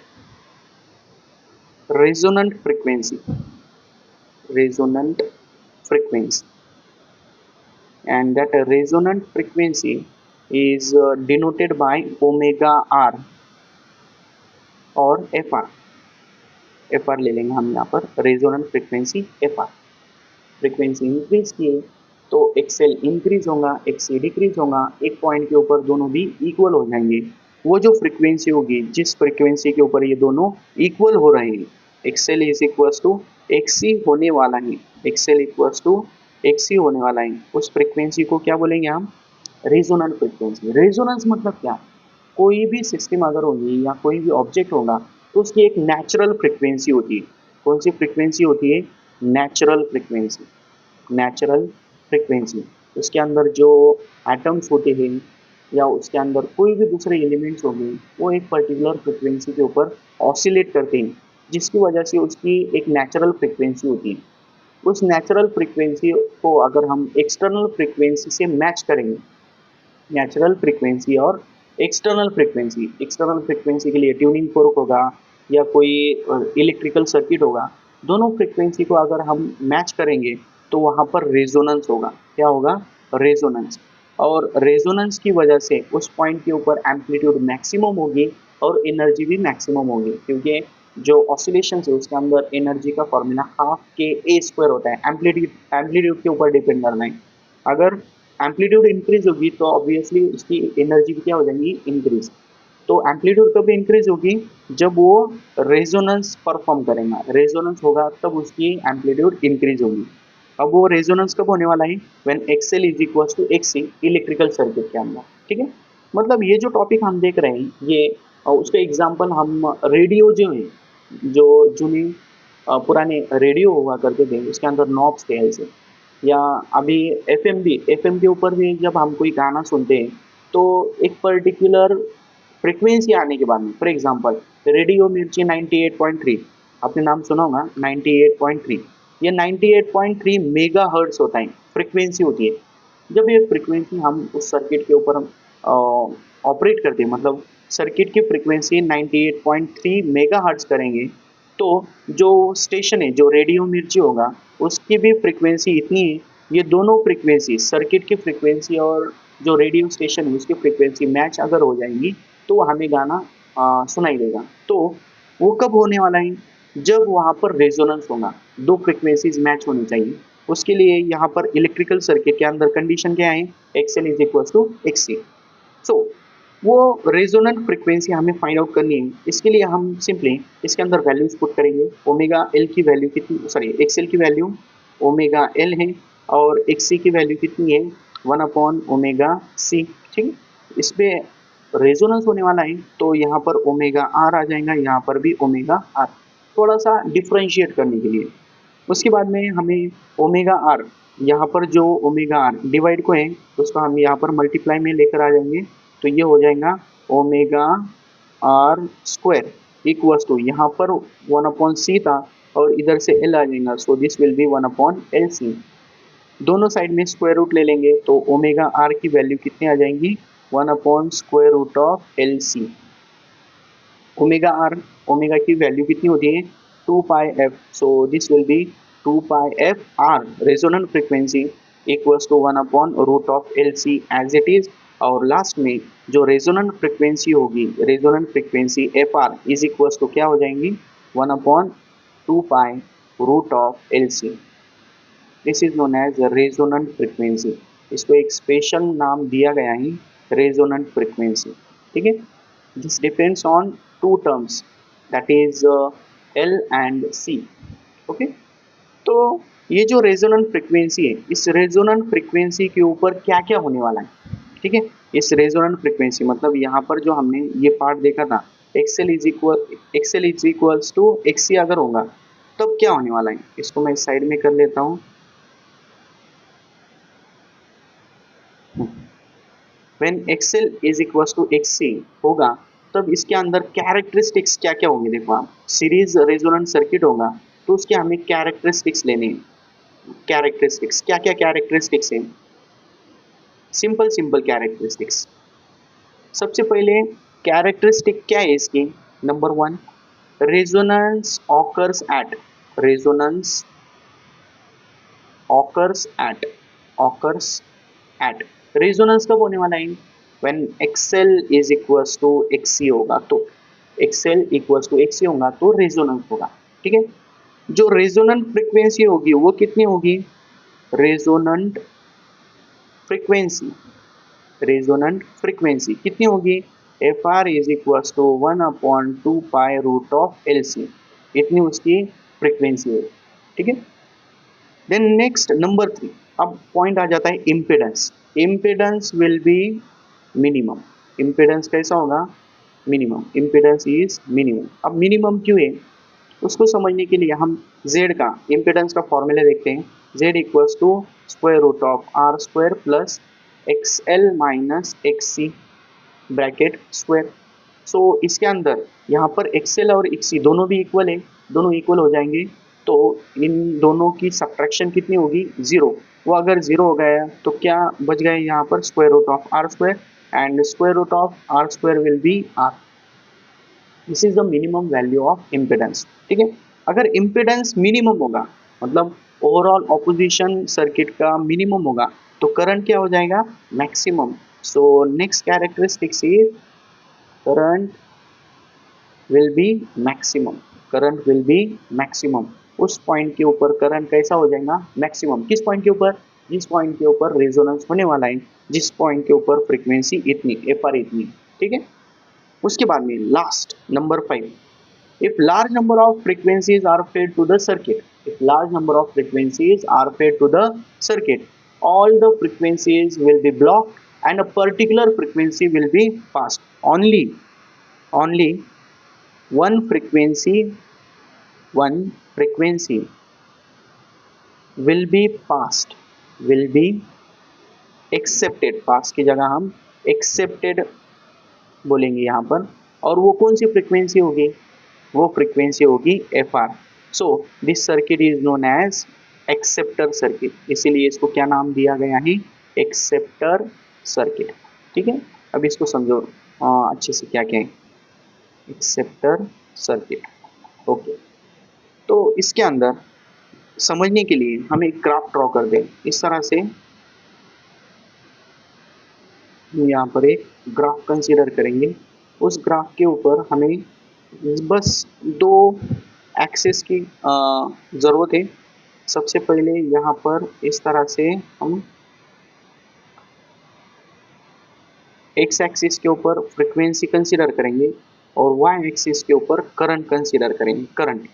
resonant frequency, resonant frequency, and that resonant frequency is denoted by omega r और fr ले लेंगे हम यहाँ पर, resonant frequency fr। Frequency increase किए तो एक्सएल इंक्रीज होगा, एक्सी डिक्रीज होगा, एक पॉइंट के ऊपर दोनों भी इक्वल हो जाएंगे। वो जो फ्रीक्वेंसी होगी, जिस फ्रीक्वेंसी के ऊपर ये दोनों इक्वल हो रहे हैं, XL is equals to XC होने वाला है, एक्सएल इक्वल्स टू एक्सी होने वाला है, उस फ्रीक्वेंसी को क्या बोलेंगे हम, रेजोनेंट फ्रीक्वेंसी। रेजोनेंस मतलब क्या, कोई भी सिस्टम अगर होगी या कोई भी ऑब्जेक्ट होगा तो उसकी एक नेचुरल फ्रीक्वेंसी होती है। कौन सी फ्रीक्वेंसी होती है, नेचुरल फ्रीक्वेंसी, नेचुरल फ्रीक्वेंसी। उसके अंदर जो एटम्स होते हैं या उसके अंदर कोई भी दूसरे एलिमेंट्स होंगे वो एक पर्टिकुलर फ्रीक्वेंसी के ऊपर ऑसिलेट करते हैं, जिसकी वजह से उसकी एक नेचुरल फ्रीक्वेंसी होती है। उस नेचुरल फ्रीक्वेंसी को अगर हम एक्सटर्नल फ्रीक्वेंसी से मैच करेंगे, नेचुरल फ्रीक्वेंसी और एक्सटर्नल फ्रीक्वेंसी, एक्सटर्नल फ्रीक्वेंसी के लिए ट्यूनिंग फोर्क होगा या कोई इलेक्ट्रिकल सर्किट होगा, दोनों फ्रीक्वेंसी को अगर हम मैच करेंगे तो वहाँ पर रेजोनेंस होगा। क्या होगा, रेजोनेंस। और रेजोनेंस की वजह से उस पॉइंट के ऊपर एम्पलीट्यूड मैक्सिमम होगी और एनर्जी भी मैक्सिमम होगी, क्योंकि जो ऑसिलेशन है उसके अंदर एनर्जी का फॉर्मूला हाफ के ए स्क्वायर होता है, एम्पलीट्यूड के ऊपर डिपेंड करना है। अगर एम्पलीट्यूड इंक्रीज होगी तो ऑब्वियसली उसकी एनर्जी भी क्या हो जाएगी, इंक्रीज। तो एम्पलीट्यूड कब इंक्रीज होगी, जब वो रेजोनेंस परफॉर्म करेगा, रेजोनेंस होगा तब उसकी एम्पलीट्यूड इंक्रीज होगी। अब वो रेजोनेंस कब होने वाला है, when XL is equal to XC, electrical circuit के अंदर। ठीक है, मतलब ये जो टॉपिक हम देख रहे हैं ये उसका एग्जाम्पल हम रेडियो जो है, जो जुनी पुराने रेडियो हुआ करते थे उसके अंदर नॉब्स थे ऐसे, या अभी एफएम के ऊपर भी जब हम कोई गाना सुनते हैं तो एक पर्टिकुलर फ्रीक्वेंसी आने के बाद में, फॉर एग्जांपल रेडियो मिर्ची 98.3, आपने नाम सुना होगा 98.3, ये 98.3 मेगा हर्ट्स होता है, फ्रीक्वेंसी होती है। जब ये फ्रीक्वेंसी हम उस सर्किट के ऊपर ऑपरेट करते हैं, मतलब सर्किट की फ्रीक्वेंसी 98.3 मेगा हर्ट्स करेंगे, तो जो स्टेशन है, जो रेडियो मिर्ची होगा, उसकी भी फ्रीक्वेंसी इतनी है, ये दोनों फ्रीक्वेंसी, सर्किट की फ्रीक्वेंसी और जो रेडियो स्टेशन है उसकी फ्रीक्वेंसी मैच अगर हो जाएंगी तो हमें गाना सुनाई देगा। तो वो कब होने वाला है? जब वहाँ पर रेजोनेंस होगा, दो फ्रीक्वेंसीज मैच होनी चाहिए। उसके लिए यहाँ पर इलेक्ट्रिकल सर्किट के अंदर कंडीशन क्या है? XL is equal to XC. So वो रेजोनेंट फ्रीक्वेंसी हमें फाइंड आउट करनी है। इसके लिए हम सिंपली इसके अंदर वैल्यूज पुट करेंगे। ओमेगा एल की वैल्यू कितनी, सॉरी एक्सएल की वैल्यू ओमेगा एल है और एक्ससी की वैल्यू कितनी है? 1/ओमेगा सी। ठीक, इस पे रेजोनेंस होने वाला है तो यहाँ पर ओमेगा आर आ जाएगा, यहाँ पर भी ओमेगा आर, थोड़ा सा डिफ्रेंशिएट करने के लिए। उसके बाद में हमें ओमेगा आर, यहाँ पर जो ओमेगा आर डिवाइड को है उसको हम यहाँ पर मल्टीप्लाई में लेकर आ जाएंगे, तो ये हो जाएगा omega R square equals to, यहाँ पर 1/c था और इधर से एल आ जाएगा, सो दिस विल बी 1/LC। दोनों साइड में स्क्वायर रूट ले लेंगे तो ओमेगा आर की वैल्यू कितनी आ जाएंगी? 1/√LC। ओमेगा आर, ओमेगा की वैल्यू कितनी होती है? 2πf, so this will be 2πf R resonant frequency equals to 1/√LC as it is. और लास्ट में जो रेजोनेंट फ्रीक्वेंसी होगी, resonant frequency F R is equals to क्या हो जाएंगी? 1/2π√LC। This is known as resonant frequency. इसको एक special नाम दिया गया है, रेजोनेंट फ्रीक्वेंसी। ठीक है, this depends on two terms, that is L and C. Okay, तो ये जो रेजोनेंट फ्रीक्वेंसी है, इस रेजोनेंट फ्रीक्वेंसी के ऊपर क्या क्या होने वाला है? ठीक है, इस रेजोनेंट फ्रीक्वेंसी मतलब यहाँ पर जो हमने ये पार्ट देखा था, XL is equals to XC अगर होगा तब क्या होने वाला है? इसको मैं साइड में कर लेता हूँ। When XL is equals to XC होगा तब इसके अंदर कैरेक्टरिस्टिक्स क्या क्या होंगे? देखो आप, सीरीज रेजोनेंट सर्किट होगा तो उसके हमें कैरेक्टरिस्टिक्स लेने हैं। कैरेक्टरिस्टिक्स क्या क्या कैरेक्टरिस्टिक्स हैं? Simple simple characteristics. सबसे पहले कैरेक्टरिस्टिक क्या है इसकी? Number 1, resonance occurs at, resonance occurs at resonance कब होने वाला है? When XL is equals to XC होगा, तो XL इक्वल्स टू XC होगा तो रेजोनेंस होगा। ठीक है, जो रेजोनेंट फ्रीक्वेंसी होगी वो कितनी होगी? रेजोनेंट फ्रीक्वेंसी कितनी होगी? FR is equals to 1/2π√LC, इतनी उसकी फ्रीक्वेंसी है। ठीक है, देन नेक्स्ट नंबर 3, अब पॉइंट आ जाता है impedance. Impedance will be minimum. Impedance कैसा होगा? मिनिमम। Impedance is minimum. अब मिनिमम क्यों है उसको समझने के लिए हम Z का इम्पीडेंस का फॉर्मूला देखते हैं। Z equals to √R² plus XL minus XC bracket square. So इसके अंदर यहाँ पर XL और XC दोनों भी इक्वल है, दोनों इक्वल हो जाएंगे तो इन दोनों की सब्ट्रैक्शन कितनी होगी? 0। वो अगर 0 हो गया तो क्या बच गए यहाँ पर? √R² and √R² will be R। This is the minimum value of impedance. ठीक है, अगर इम्पीडेंस मिनिमम होगा मतलब ओवरऑल ऑपोजिशन सर्किट का मिनिमम होगा तो करंट क्या हो जाएगा? Maximum. So next characteristics is current will be maximum. Current will be maximum. उस पॉइंट के ऊपर करंट कैसा हो जाएगा? मैक्सिमम। किस पॉइंट के ऊपर? जिस पॉइंट के ऊपर रेजोनेंस होने वाला है, जिस पॉइंट के ऊपर फ्रीक्वेंसी इतनी, FR इतनी। ठीक है, उसके बाद में last number 5, if large number of frequencies are fed to the circuit, if large number of frequencies are fed to the circuit, all the frequencies will be blocked and a particular frequency will be passed. Only one frequency will be passed will be accepted, pass की जगह हम accepted बोलेंगे यहाँ पर। और वो कौन सी फ्रीक्वेंसी होगी, वो फ्रीक्वेंसी होगी F R. So this circuit is known as acceptor circuit, इसीलिए इसको क्या नाम दिया गया है, एक्सेप्टर सर्किट। ठीक है, अब इसको समझो अच्छे से क्या क्या है एक्सेप्टर सर्किट। ओके, तो इसके अंदर समझने के लिए हम एक ग्राफ ड्रॉ कर दें इस तरह से। यहाँ पर एक ग्राफ कंसीडर करेंगे, उस ग्राफ के ऊपर हमें बस दो एक्सिस की ज़रूरत है। सबसे पहले यहाँ पर इस तरह से हम एक्स एक्सिस के ऊपर फ्रीक्वेंसी कंसीडर करेंगे और वाई एक्सिस के ऊपर करंट कंसीडर करेंगे, करंट।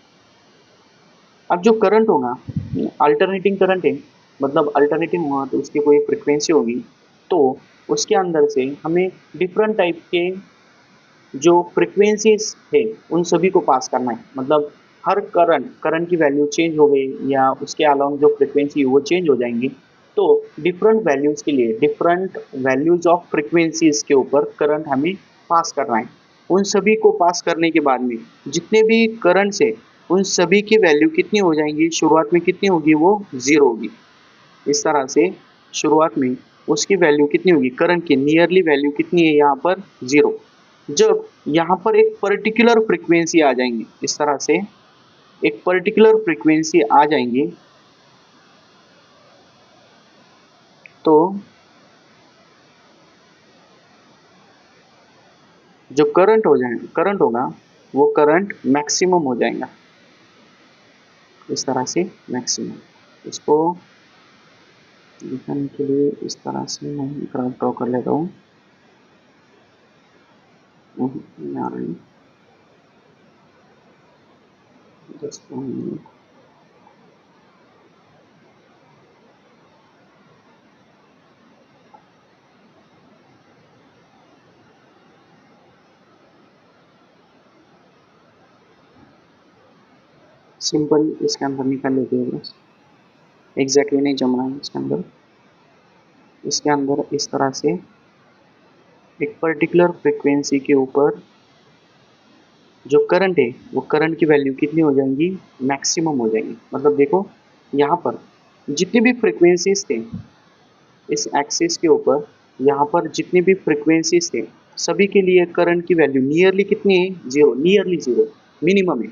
अब जो करंट होगा अल्टरनेटिंग करंट है, मतलब अल्टरनेटिंग हुआ तो उसकी कोई फ्रीक्वेंसी होगी, तो उसके अंदर से हमें डिफरेंट टाइप के जो फ्रीक्वेंसीज है उन सभी को पास करना है। मतलब हर करंट की वैल्यू चेंज हो गई या उसके अलावा जो फ्रीक्वेंसी वो चेंज हो जाएंगी, तो डिफरेंट वैल्यूज के लिए डिफरेंट वैल्यूज ऑफ फ्रीक्वेंसीज के ऊपर करंट हमें पास करना है। उन सभी को पास करने के बाद में जितने भी करंट्स है उन सभी की वैल्यू कितनी हो जाएंगी, शुरुआत में कितनी होगी, वो जीरो होगी। इस तरह से शुरुआत में उसकी वैल्यू कितनी होगी, करंट की नियरली वैल्यू कितनी है यहाँ पर, जीरो। जब यहाँ पर एक पर्टिकुलर फ्रीक्वेंसी आ जाएंगी, इस तरह से एक पर्टिकुलर फ्रीक्वेंसी आ जाएंगी, तो जो करंट होगा वो करंट मैक्सिमम हो जाएगा, इस तरह से मैक्सिमम। इसको दिखाने के लिए इस तरह से मैं ग्राफ ड्रॉ कर लेता हूँ। सिंपल इसके अंदर निकाल लेते हैं, बस एग्जैक्टली नहीं जमना है इसके अंदर। इसके अंदर इस तरह से एक पर्टिकुलर फ्रीक्वेंसी के ऊपर जो करंट है वो करंट की वैल्यू कितनी हो जाएंगी, मैक्सिमम हो जाएंगी। मतलब देखो यहाँ पर जितने भी फ्रीक्वेंसीज थे इस एक्सिस के ऊपर, यहाँ पर जितने भी फ्रीक्वेंसीज थे सभी के लिए करंट की वैल्यू नियरली कितनी है, जीरो, नियरली जीरो, मिनिमम है।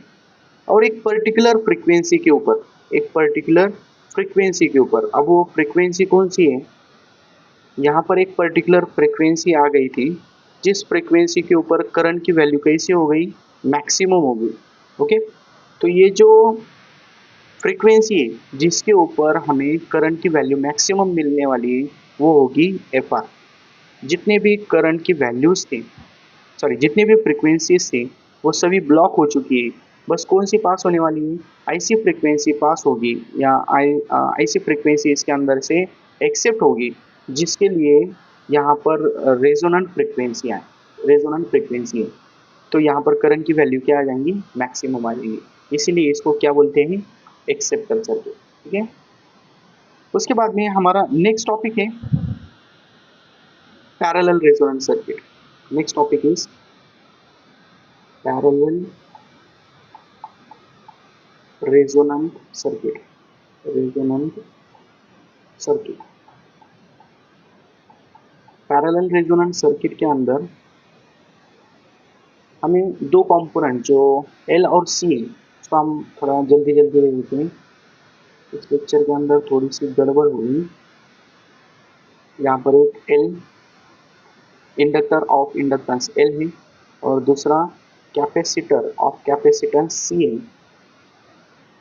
और एक पर्टिकुलर फ्रीक्वेंसी के ऊपर, एक पर्टिकुलर फ्रीक्वेंसी के ऊपर, अब वो फ्रीक्वेंसी कौन सी है, यहाँ पर एक पर्टिकुलर फ्रीक्वेंसी आ गई थी जिस फ्रीक्वेंसी के ऊपर करंट की वैल्यू कैसी हो गई, मैक्सिमम हो गई। ओके, तो ये जो फ्रीक्वेंसी है जिसके ऊपर हमें करंट की वैल्यू मैक्सिमम मिलने वाली है वो होगी एफ आर। जितने भी करंट की वैल्यूज थे, सॉरी जितने भी फ्रीक्वेंसीज थे वो सभी ब्लॉक हो चुकी है। बस कौन सी पास होने वाली है, आईसी फ्रीक्वेंसी पास होगी, या आईसी फ्रीक्वेंसी इसके अंदर से एक्सेप्ट होगी, जिसके लिए यहाँ पर रेजोनेंट फ्रीक्वेंसी है, रेजोनेंट फ्रीक्वेंसी है। तो यहाँ पर करंट की वैल्यू क्या आ जाएंगी, मैक्सिमम आ जाएंगी। इसीलिए इसको क्या बोलते हैं, एक्सेप्टर सर्किट। ठीक है, उसके बाद में हमारा नेक्स्ट टॉपिक है parallel resonant circuit. Next topic is parallel resonant circuit, resonant circuit. Parallel resonant circuit के अंदर हमें दो कंपोनेंट जो एल और सी है उसको हम थोड़ा जल्दी जल्दी देखते हैं। इस पिक्चर के अंदर थोड़ी सी गड़बड़ हुई। यहाँ पर एक L inductor of inductance L है और दूसरा कैपेसिटर ऑफ कैपेसिटेंस सी है।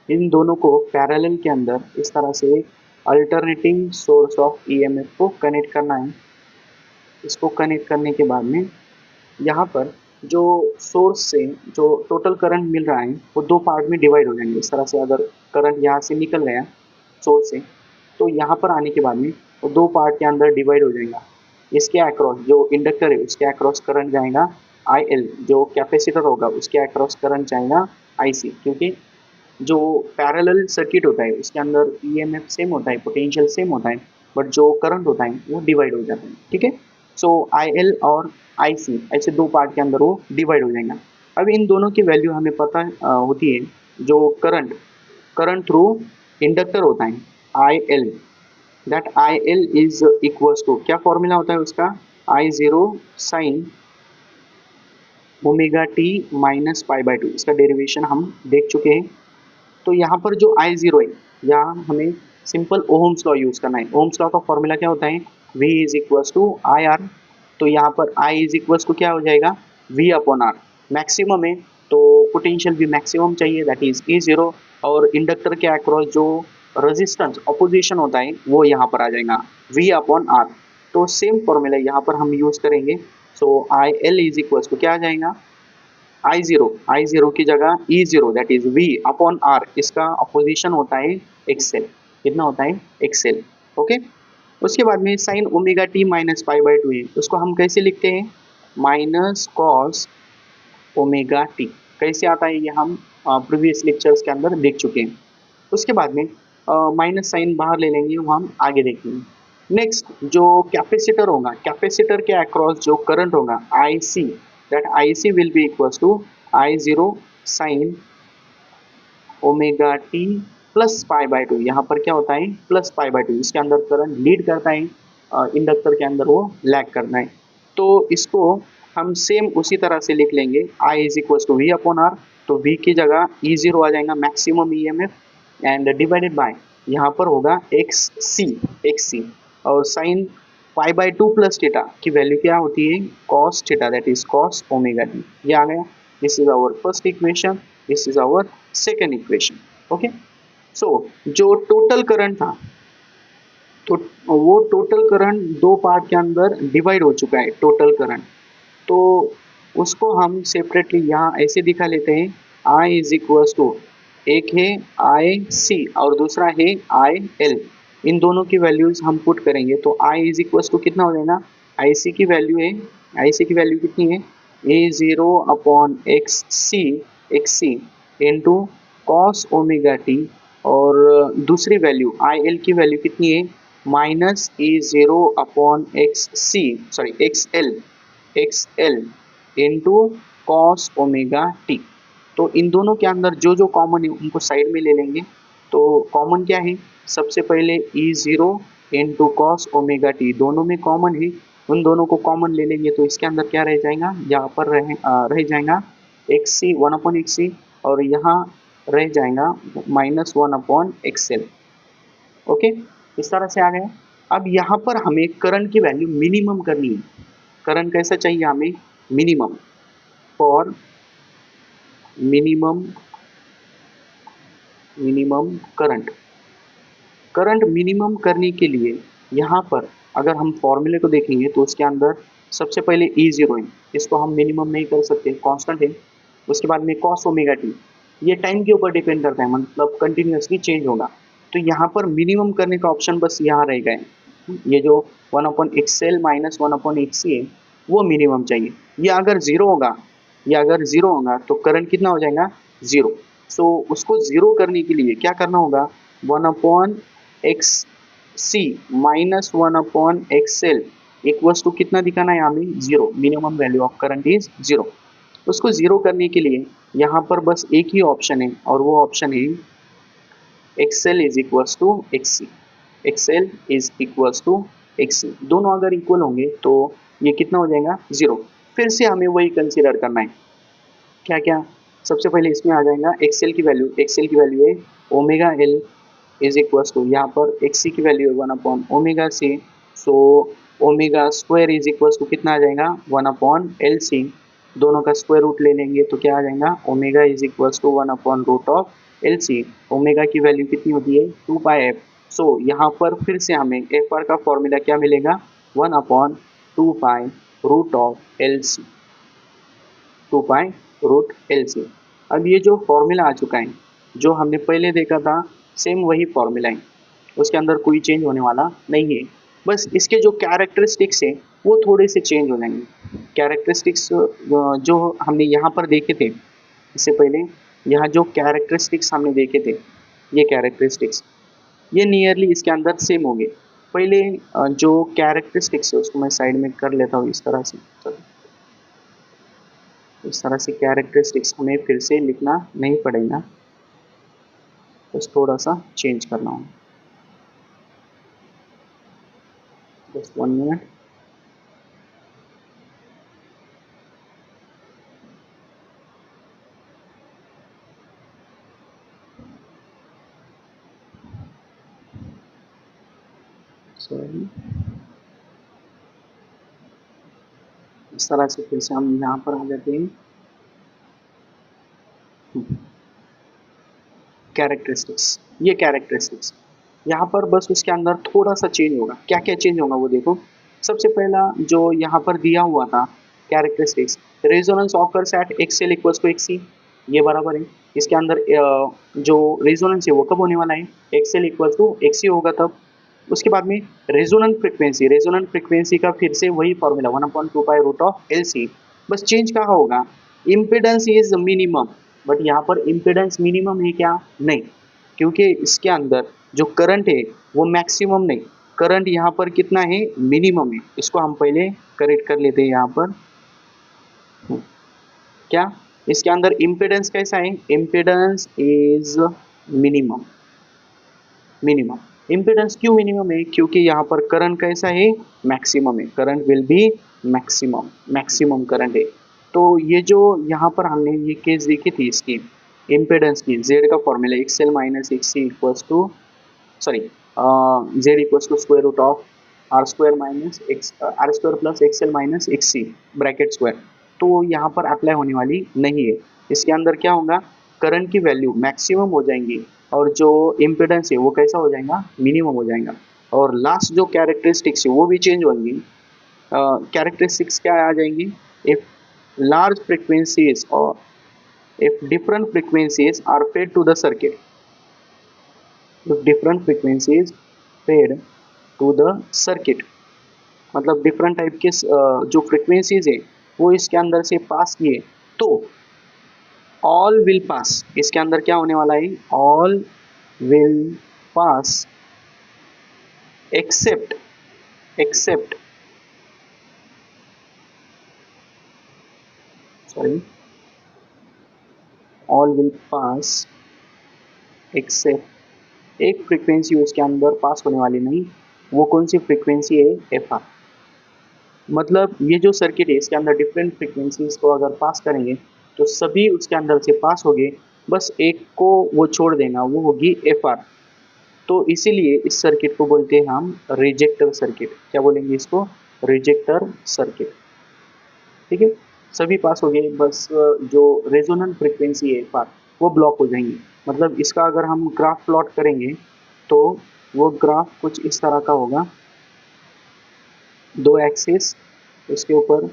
इन दोनों को पैरेलल के अंदर इस तरह से अल्टरनेटिंग सोर्स ऑफ ईएमएफ को कनेक्ट करना है। इसको कनेक्ट करने के बाद में यहाँ पर जो सोर्स से जो टोटल करंट मिल रहा है वो दो पार्ट में डिवाइड हो जाएंगे। इस तरह से अगर करंट यहाँ से निकल गया सोर्स से, तो यहाँ पर आने के बाद में वो दो पार्ट के अंदर डिवाइड हो जाएगा। इसके अक्रॉस जो इंडक्टर है उसके अक्रॉस करंट जाएगा आई एल, जो कैपेसिटर होगा उसके अक्रॉस करंट जाएगा आई सी, क्योंकि जो पैरेलल सर्किट होता है उसके अंदर ईएमएफ सेम होता है, पोटेंशियल सेम होता है, बट जो करंट होता है वो डिवाइड हो जाता है, ठीक है। सो आई एल और आई सी ऐसे दो पार्ट के अंदर वो डिवाइड हो जाएगा। अब इन दोनों की वैल्यू हमें पता होती है। जो करंट करंट थ्रू इंडक्टर होता है I L, that I L is equals to, क्या फॉर्मूला होता है उसका, I zero sine omega t minus pi by two, इसका डेरिवेशन हम देख चुके हैं। तो यहाँ पर जो आई जीरो है, यहाँ हमें सिंपल ओम्स लॉ यूज करना है। ओम्स लॉ का फॉर्मूला क्या होता है, V is equals to I R. तो यहाँ पर I इज इक्वल्स टू क्या हो जाएगा, V अपॉन आर। मैक्सिमम है तो पोटेंशियल भी मैक्सिमम चाहिए, दैट इज ई जीरो। और इंडक्टर के अक्रॉस जो रेजिस्टेंस अपोजिशन होता है वो यहाँ पर आ जाएगा V अपॉन आर। तो सेम फॉर्मूला यहाँ पर हम यूज करेंगे। So I L is equals to क्या आ जाएगा, आई जीरो की जगह E zero, that is V upon R, इसका अपोजिशन होता है एक्सेल। कितना होता है, एक्सेल। ओके। उसके बाद में sign omega t minus pi by to है, उसको हम कैसे लिखते हैं, माइनस कॉस ओमेगा टी। कैसे आता है ये हम प्रीवियस लेक्चर्स के अंदर देख चुके हैं। उसके बाद में माइनस साइन बाहर ले लेंगे, वो हम आगे देखेंगे। नेक्स्ट जो कैपेसिटर होगा, कैपेसिटर के अक्रॉस जो करंट होगा I C, that I C will be equals to I zero sine omega t plus pi by two. यहाँ पर क्या होता है, प्लस पाई बाय टू, इसके अंदर करंट लीड करता है, इंडक्टर के अंदर वो लैग करना है। तो इसको हम सेम उसी तरह से लिख लेंगे, I is equals to V upon R. तो वी की जगह ई जीरो आ जाएगा, maximum E M F, and divided by यहाँ पर होगा एक्स सी। और sine pi by two plus theta की वैल्यू क्या होती है, cos theta, that is cos omega t. ये आ गया। This is our first equation, this is our second equation. Okay. So जो टोटल करंट था, तो वो टोटल करंट दो पार्ट के अंदर डिवाइड हो चुका है, टोटल करंट। तो उसको हम सेपरेटली यहाँ ऐसे दिखा लेते हैं, आई इज इक्वल्स टू, एक है आई सी और दूसरा है आई एल। इन दोनों की वैल्यूज हम पुट करेंगे तो आई इज इक्वल्स टू कितना हो जाएगा, आई सी की वैल्यू है, आई सी की वैल्यू कितनी है, A zero upon X C into cos omega t. और दूसरी वैल्यू आई एल की वैल्यू कितनी है, minus A zero upon X L into cos omega t. तो इन दोनों के अंदर जो जो कॉमन है उनको साइड में ले लेंगे। तो कॉमन क्या है, सबसे पहले E zero into cos omega t, दोनों में कॉमन है, उन दोनों को कॉमन ले लेंगे। तो इसके अंदर क्या रह जाएगा, यहाँ पर रह जाएगा एक्स सी वन अपॉन एक्स सी, और यहाँ रह जाएगा minus one upon X L. Okay, इस तरह से आ गया। अब यहाँ पर हमें करंट की वैल्यू मिनिमम करनी है। करंट कैसा चाहिए हमें, minimum, for minimum current. Current minimum करने के लिए यहाँ पर अगर हम फॉर्मूले को देखेंगे तो उसके अंदर सबसे पहले ई जीरो है, इसको हम मिनिमम नहीं कर सकते, कांस्टेंट है। उसके बाद में कॉस ओमेगा टी, ये टाइम के ऊपर डिपेंड करता है, मतलब कंटिन्यूसली चेंज होगा। तो यहाँ पर मिनिमम करने का ऑप्शन बस यहाँ रह गए, ये जो one upon XL minus one upon XC है वो मिनिमम चाहिए। ये अगर जीरो होगा तो करंट कितना हो जाएगा, जीरो। सो उसको जीरो करने के लिए क्या करना होगा, one upon X C minus one upon XL equals to कितना दिखाना है हमें, zero. Minimum value of current is zero. उसको जीरो करने के लिए यहाँ पर बस एक ही ऑप्शन है, और वो ऑप्शन है XL is equals to XC. XL is equals to XC, दोनों अगर इक्वल होंगे तो ये कितना हो जाएगा, जीरो। फिर से हमें वही कंसीडर करना है, क्या क्या, सबसे पहले इसमें आ जाएगा एक्सएल की वैल्यू है omega L is equals to, यहाँ पर एक्सी की वैल्यू है one upon omega C. So omega square is equals to कितना आ जाएगा, वन अपॉन एल सी। दोनों का स्क्वायर रूट ले लेंगे तो क्या आ जाएगा, omega is equals to one upon root of L C. Omega की वैल्यू कितनी होती है, टू पाई एफ। सो यहाँ पर फिर से हमें एफ आर का फॉर्मूला क्या मिलेगा, one upon two pi root of L C, two pi root L C. अब ये जो फॉर्मूला आ चुका है, जो हमने पहले देखा था सेम वही फॉर्मूला है, उसके अंदर कोई चेंज होने वाला नहीं है। बस इसके जो कैरेक्टरिस्टिक्स है वो थोड़े से चेंज हो जाएंगे। कैरेक्टरिस्टिक्स जो हमने यहाँ पर देखे थे इससे पहले, यहाँ जो कैरेक्टरिस्टिक्स हमने देखे थे, ये कैरेक्टरिस्टिक्स ये नियरली इसके अंदर सेम होंगे। पहले जो कैरेक्टरिस्टिक्स है उसको मैं साइड में कर लेता हूँ इस तरह से। चलो, इस तरह से कैरेक्टरिस्टिक्स हमें फिर से लिखना नहीं पड़ेगा, बस थोड़ा सा चेंज करना होगा। Just 1 minute. सॉरी, इस तरह से फिर से हम यहाँ पर आ जाते हैं। कैरेक्टरिस्टिक्स, ये कैरेक्टरिस्टिक्स यहाँ पर बस उसके अंदर थोड़ा सा चेंज होगा। क्या क्या चेंज होगा वो देखो। सबसे पहला जो यहाँ पर दिया हुआ था characteristics, resonance occurs at XL equals to XC, ये बराबर है। इसके अंदर जो रेजोनेंस है वो कब होने वाला है, एक्सएल इक्वल्स टू एक्सी होगा तब। उसके बाद में रेजोनेंट फ्रिक्वेंसी, रेजोनेंट फ्रिक्वेंसी का फिर से वही formula 1/2 pi root of L C. बस चेंज कहाँ होगा, इम्पिडेंस इज मिनिमम, बट यहाँ पर इम्पिडेंस मिनिमम है क्या, नहीं, क्योंकि इसके अंदर जो करंट है वो मैक्सिमम नहीं, करंट यहाँ पर कितना है, मिनिमम है। इसको हम पहले करेक्ट कर लेते हैं यहाँ पर। क्या इसके अंदर इम्पिडेंस कैसा है, impedance is minimum, minimum. Impedance क्यों मिनिमम है, क्योंकि यहाँ पर करंट कैसा है, मैक्सिमम है, current will be maximum, maximum current है। तो ये जो यहाँ पर हमने ये केस देखी थी इसकी इम्पिडेंस की, जेड का formula XL minus XC equals to, sorry, Z equals to square root of R square minus X, R square plus XL minus XC bracket square. तो यहाँ पर अप्लाई होने वाली नहीं है। इसके अंदर क्या होगा, करंट की वैल्यू मैक्सिमम हो जाएंगी और जो इम्पिडेंस है वो कैसा हो जाएगा, मिनिमम हो जाएगा। और लास्ट जो कैरेक्टरिस्टिक्स है वो भी चेंज होंगी। कैरेक्टरिस्टिक्स क्या आ जाएंगी, इफ लार्ज फ्रिक्वेंसीज और if different frequencies are fed to the circuit, if different frequencies fed to the circuit, मतलब डिफरेंट टाइप के जो फ्रिक्वेंसीज है वो इसके अंदर से पास किए तो ऑल विल पास, इसके अंदर क्या होने वाला है, all will pass except, except, sorry, all will pass except एक फ्रीक्वेंसी उसके अंदर पास होने वाली नहीं, वो कौन सी फ्रीक्वेंसी है, एफ आर। मतलब ये जो सर्किट है इसके अंदर डिफरेंट फ्रीक्वेंसीज को अगर पास करेंगे तो सभी उसके अंदर से पास होंगे, बस एक को वो छोड़ देना, वो होगी एफ आर। तो इसीलिए इस सर्किट को बोलते हैं हम रिजेक्टर सर्किट। क्या बोलेंगे इसको, रिजेक्टर सर्किट। ठीक है, सभी पास हो गए, बस जो रेजोनेंट फ्रीक्वेंसी है एफ आर वो ब्लॉक हो जाएंगी। मतलब इसका अगर हम ग्राफ प्लॉट करेंगे तो वो ग्राफ कुछ इस तरह का होगा, दो एक्सिस, उसके ऊपर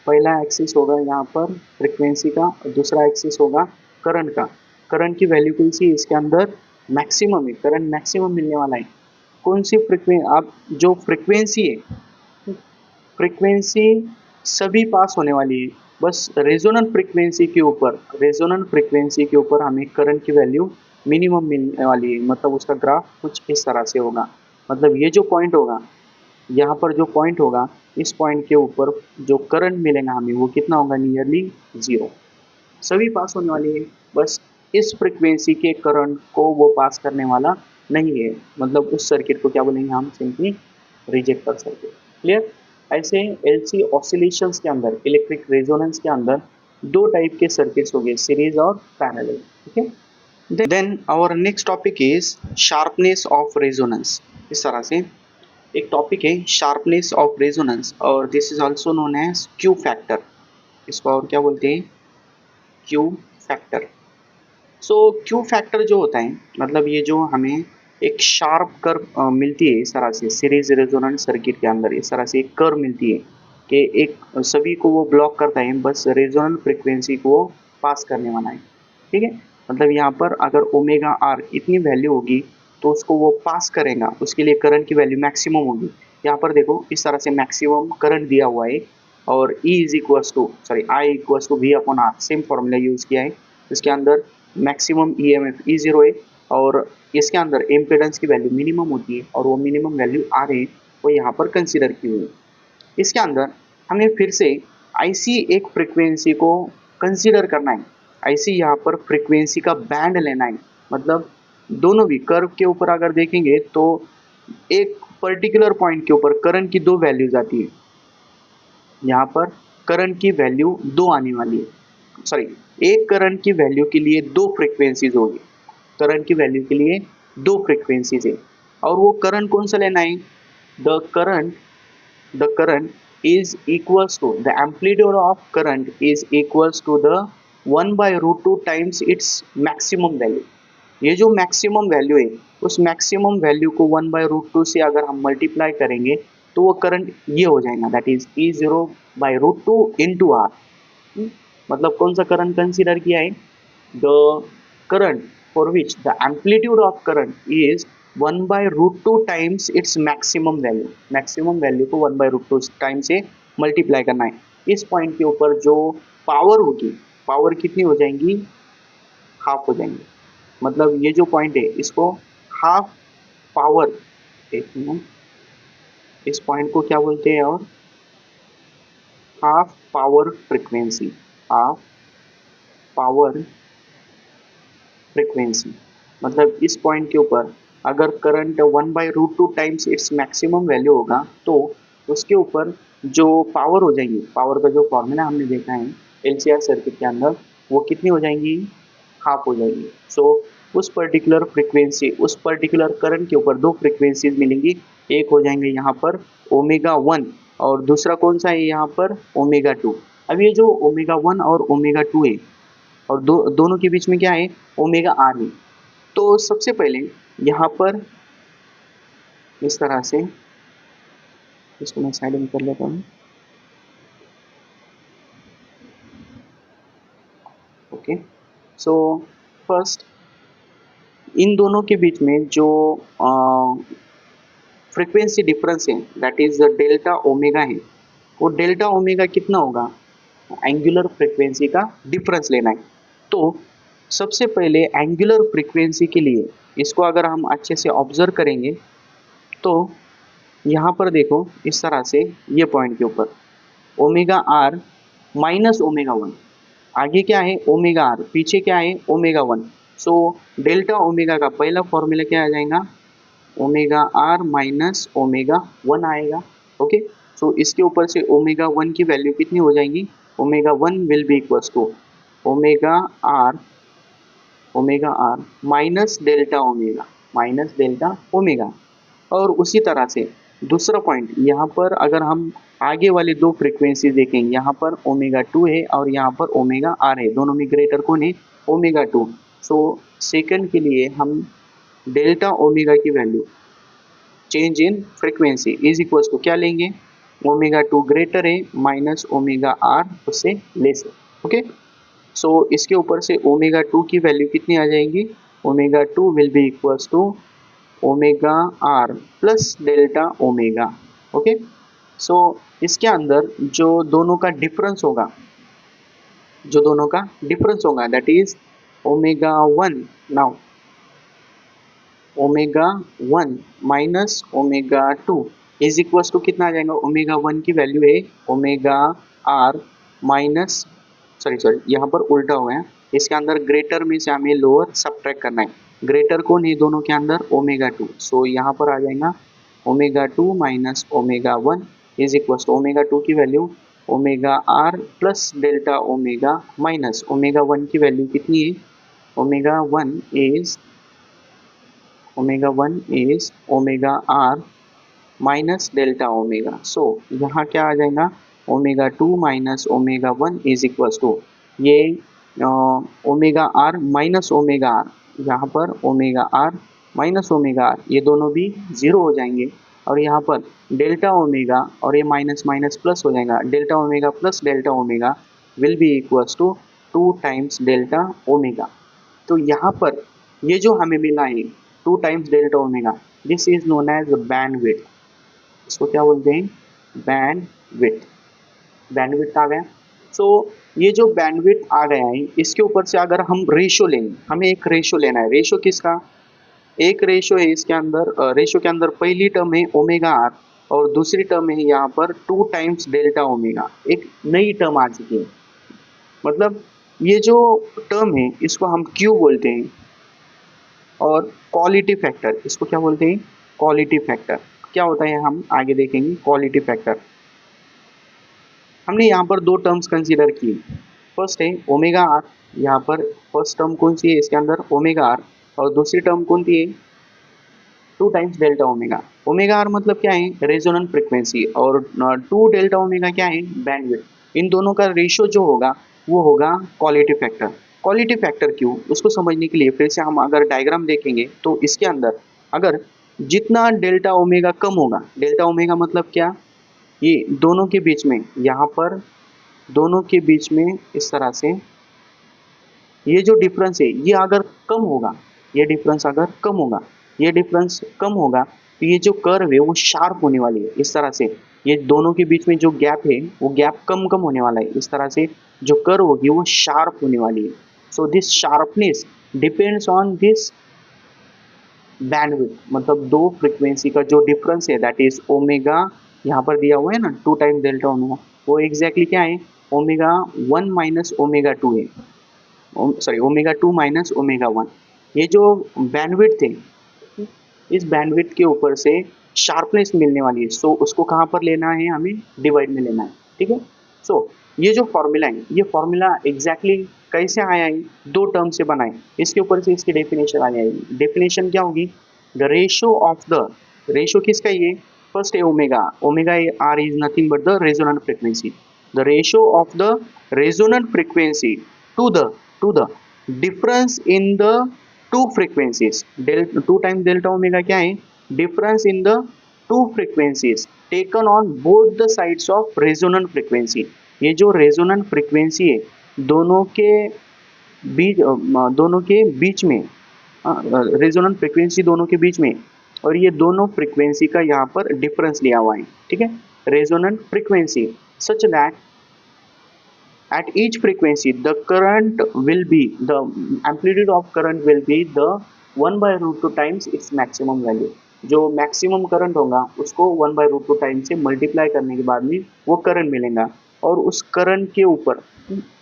पहला एक्सिस होगा यहाँ पर फ्रिक्वेंसी का, दूसरा एक्सिस होगा करंट का। करंट की वैल्यू कौन सी इसके अंदर, मैक्सिमम है, करंट मैक्सिमम मिलने वाला है। कौन सी फ्रिक्वेंसी, आप जो फ्रिक्वेंसी है, फ्रिक्वेंसी सभी पास होने वाली है, बस रेजोनेंट फ्रिक्वेंसी के ऊपर, रेजोनेंट फ्रिक्वेंसी के ऊपर हमें करंट की वैल्यू मिनिमम मिलने वाली है। मतलब उसका ग्राफ कुछ इस तरह से होगा। मतलब ये जो पॉइंट होगा, यहाँ पर जो पॉइंट होगा, इस पॉइंट के ऊपर जो करंट मिलेगा हमें वो कितना होगा, नियरली जीरो। सभी पास होने वाली है, बस इस फ्रिक्वेंसी के करंट को वो पास करने वाला नहीं है। मतलब उस सर्किट को क्या बोलेंगे हम, सिंपली रिजेक्टर सर्किट। क्लियर। ऐसे एलसी ऑसिलेशंस के अंदर, इलेक्ट्रिक रेजोनेंस के अंदर दो टाइप के सर्किट्स हो गए, सीरीज और पैरेलल। ठीक है। Then our next topic is sharpness of resonance. इस तरह से एक टॉपिक है शार्पनेस ऑफ रेजोनेंस, और this is also known as Q factor. इसको और क्या बोलते हैं, Q factor. So Q factor जो होता है, मतलब ये जो हमें एक शार्प कर्व मिलती है इस तरह से सीरीज रेजोनेंस सर्किट के अंदर, इस तरह से एक कर्व मिलती है कि एक सभी को वो ब्लॉक करता है, बस रेजोनेंट फ्रिक्वेंसी को पास करने वाला है। ठीक है, मतलब यहाँ पर अगर ओमेगा आर इतनी वैल्यू होगी तो उसको वो पास करेगा, उसके लिए करंट की वैल्यू मैक्सिमम होगी। यहाँ पर देखो इस तरह से मैक्सिमम करंट दिया हुआ है, और E is equals to, sorry, I equals to V upon R, same formula use किया है। इसके अंदर मैक्सिमम ईएमएफ E0 है और इसके अंदर इम्पीडेंस की वैल्यू मिनिमम होती है और वो मिनिमम वैल्यू R है वो यहाँ पर कंसीडर की हुई है। इसके अंदर हमें फिर से ऐसी एक फ्रीक्वेंसी को कंसीडर करना है, ऐसी यहाँ पर फ्रीक्वेंसी का बैंड लेना है। मतलब दोनों भी कर्व के ऊपर अगर देखेंगे तो एक पर्टिकुलर पॉइंट के ऊपर करंट की दो वैल्यूज आती है। यहाँ पर करंट की वैल्यू दो आने वाली है, सॉरी एक करंट की वैल्यू के लिए दो फ्रीक्वेंसीज होगी, करंट की वैल्यू के लिए दो फ्रीक्वेंसीज है और वो करंट कौन सा लेना है, the current is equals to the amplitude of current is equals to the 1 by root 2 times its maximum value। ये जो मैक्सिमम वैल्यू है उस मैक्सिमम वैल्यू को 1 बाय रूट 2 से अगर हम मल्टीप्लाई करेंगे तो वो करंट ये हो जाएगा, that is E0 by root 2 into R. मतलब कौन सा करंट कंसीडर किया है, the current for which the amplitude of current is 1 by root 2 times its maximum value. Maximum value को 1 बाय रूट 2 टाइम से मल्टीप्लाई करना है। इस पॉइंट के ऊपर जो पावर होगी, पावर कितनी हो जाएंगी, हाफ हो जाएंगी। मतलब ये जो पॉइंट है इसको हाफ पावर, एक मिनट, इस पॉइंट को क्या बोलते हैं, और half power frequency, half power frequency. मतलब इस पॉइंट के ऊपर अगर current 1 by root 2 times its maximum value होगा तो उसके ऊपर जो पावर हो जाएगी, पावर का जो फॉर्मूला हमने देखा है LCR सर्किट के अंदर, वो कितनी हो जाएंगी, हाफ हो जाएगी। सो उस पर्टिकुलर फ्रीक्वेंसी, उस पर्टिकुलर करंट के ऊपर दो फ्रीक्वेंसीज मिलेंगी, एक हो जाएंगे यहाँ पर ओमेगा 1 और दूसरा कौन सा है यहाँ पर ओमेगा 2। अब ये जो ओमेगा 1 और ओमेगा 2 है और दोनों के बीच में क्या है, ओमेगा आर है। तो सबसे पहले यहाँ पर इस तरह से इसको मैं साइड में कर लेता हूँ, ओके। सो फर्स्ट इन दोनों के बीच में जो फ्रीक्वेंसी डिफरेंस है दैट इज डेल्टा ओमेगा है, वो डेल्टा ओमेगा कितना होगा, एंगुलर फ्रीक्वेंसी का डिफरेंस लेना है। तो सबसे पहले एंगुलर फ्रीक्वेंसी के लिए इसको अगर हम अच्छे से ऑब्जर्व करेंगे तो यहाँ पर देखो इस तरह से ये पॉइंट के ऊपर ओमेगा आर माइनस ओमेगा 1, आगे क्या है ओमेगा आर, पीछे क्या है ओमेगा 1। सो डेल्टा ओमेगा का पहला फॉर्मूला क्या आ जाएगा, ओमेगा आर माइनस ओमेगा 1 आएगा, ओके। सो इसके ऊपर से ओमेगा 1 की वैल्यू कितनी हो जाएगी, omega 1 will be equals to omega R minus delta omega, minus delta omega. और उसी तरह से दूसरा पॉइंट यहाँ पर अगर हम आगे वाले दो फ्रीक्वेंसी देखेंगे, यहाँ पर ओमेगा 2 है और यहाँ पर ओमेगा आर है, दोनों में ग्रेटर कौन है, ओमेगा 2। सो सेकंड के लिए हम डेल्टा ओमेगा की value change in frequency is equals to क्या लेंगे, ओमेगा 2 ग्रेटर है माइनस ओमेगा आर उससे लेस है, ओके। सो इसके ऊपर से ओमेगा 2 की वैल्यू कितनी आ जाएगी, omega 2 will be equals to omega R plus delta omega, okay. So इसके अंदर जो दोनों का डिफरेंस होगा, जो दोनों का डिफरेंस होगा that is omega 1, now omega 1 minus omega 2 is equals to कितना आ जाएगा, ओमेगा 1 की वैल्यू है ओमेगा आर माइनस, सॉरी यहाँ पर उल्टा हुआ है, इसके अंदर ग्रेटर में से हमें लोअर सब्ट्रैक्ट करना है। ग्रेटर कौन है दोनों के अंदर, ओमेगा 2। सो यहाँ पर आ जाएगा omega 2 minus omega 1 is equals to omega 2 की value omega R plus delta omega minus omega 1 की वैल्यू कितनी है, omega 1 is omega R minus delta omega. So यहाँ क्या आ जाएगा, omega 2 minus omega 1 is equals to ये omega R minus omega R, यहाँ पर omega R minus omega R ये दोनों भी जीरो हो जाएंगे और यहाँ पर डेल्टा ओमेगा और ये माइनस माइनस प्लस हो जाएगा, delta omega plus delta omega will be equals to 2 times delta omega. तो यहाँ पर ये जो हमें मिला है 2 times delta omega, this is known as bandwidth. इसको क्या बोलते हैं, बैंडविड्थ, बैंडविड्थ आ गया। सो ये जो बैंडविड्थ आ गया है, इसके ऊपर से अगर हम रेशो लेंगे, हमें एक रेशो लेना है। रेशो किसका? एक रेशो है इसके अंदर, रेशो के अंदर पहली टर्म है ओमेगा आर और दूसरी टर्म है यहाँ पर 2 टाइम्स डेल्टा ओमेगा। एक नई टर्म आ चुकी है। मतलब ये जो टर्म है इसको हम क्यू बोलते हैं। और क्वालिटी फैक्टर, इसको क्या बोलते हैं? Quality factor. क्या होता है हम आगे देखेंगे। क्वालिटी फैक्टर, हमने यहाँ पर दो टर्म्स कंसीडर की। फर्स्ट है ओमेगा आर, यहाँ पर फर्स्ट टर्म कौन सी है इसके अंदर? Omega R. और दूसरी टर्म कौन सी है? 2 times delta omega. Omega R मतलब क्या है? Resonant frequency. और 2 डेल्टा ओमेगा क्या है? बैंडविड्थ। इन दोनों का रेशियो जो होगा वो होगा क्वालिटी फैक्टर। क्वालिटी फैक्टर क्यों, उसको समझने के लिए फिर से हम अगर डायग्राम देखेंगे तो इसके अंदर अगर जितना डेल्टा ओमेगा कम होगा, डेल्टा ओमेगा मतलब क्या? ये दोनों के बीच में, यहाँ पर दोनों के बीच में इस तरह से ये जो डिफरेंस है ये अगर कम होगा, ये डिफरेंस अगर कम होगा, ये डिफरेंस कम होगा तो ये जो कर्व है वो शार्प होने वाली है। इस तरह से ये दोनों के बीच में जो गैप है वो गैप कम कम होने वाला है। इस तरह से जो कर्व होगी वो शार्प होने वाली है। So this sharpness depends on this bandwidth. मतलब दो फ्रीक्वेंसी का जो डिफरेंस है दैट इज ओमेगा, यहाँ पर दिया हुआ है ना 2 टाइम डेल्टा ओमेगा, वो एग्जैक्टली क्या है? ओमेगा 1 माइनस ओमेगा 2 है। Sorry omega 2 minus omega 1। ये जो बैंडविड्थ है, इस बैंडविड्थ के ऊपर से शार्पनेस मिलने वाली है। सो उसको कहाँ पर लेना है? हमें डिवाइड में लेना है। ठीक है। सो ये जो फॉर्मूला है, ये फॉर्मूला एग्जैक्टली कैसे आया है? दो टर्म से बना है। इसके ऊपर से इसकी डेफिनेशन आ जाएगी। डेफिनेशन क्या होगी? The ratio of the, ratio किसका? ये फर्स्ट है omega, omega R is nothing but the resonant frequency. The ratio of the resonant frequency to the difference in the two frequencies. 2 times delta omega क्या है? Difference in the two frequencies taken on both the sides of resonant frequency. ये जो resonant frequency है दोनों के बीच में, resonant frequency दोनों के बीच में, और ये दोनों फ्रीक्वेंसी का यहाँ पर डिफरेंस लिया हुआ है। ठीक है। Resonant frequency such that at each frequency the current will be, the amplitude of current will be the 1 by root 2 times its maximum value। जो मैक्सिमम करंट होगा उसको 1 by root 2 टाइम से मल्टीप्लाई करने के बाद में वो करंट मिलेगा। और उस करंट के ऊपर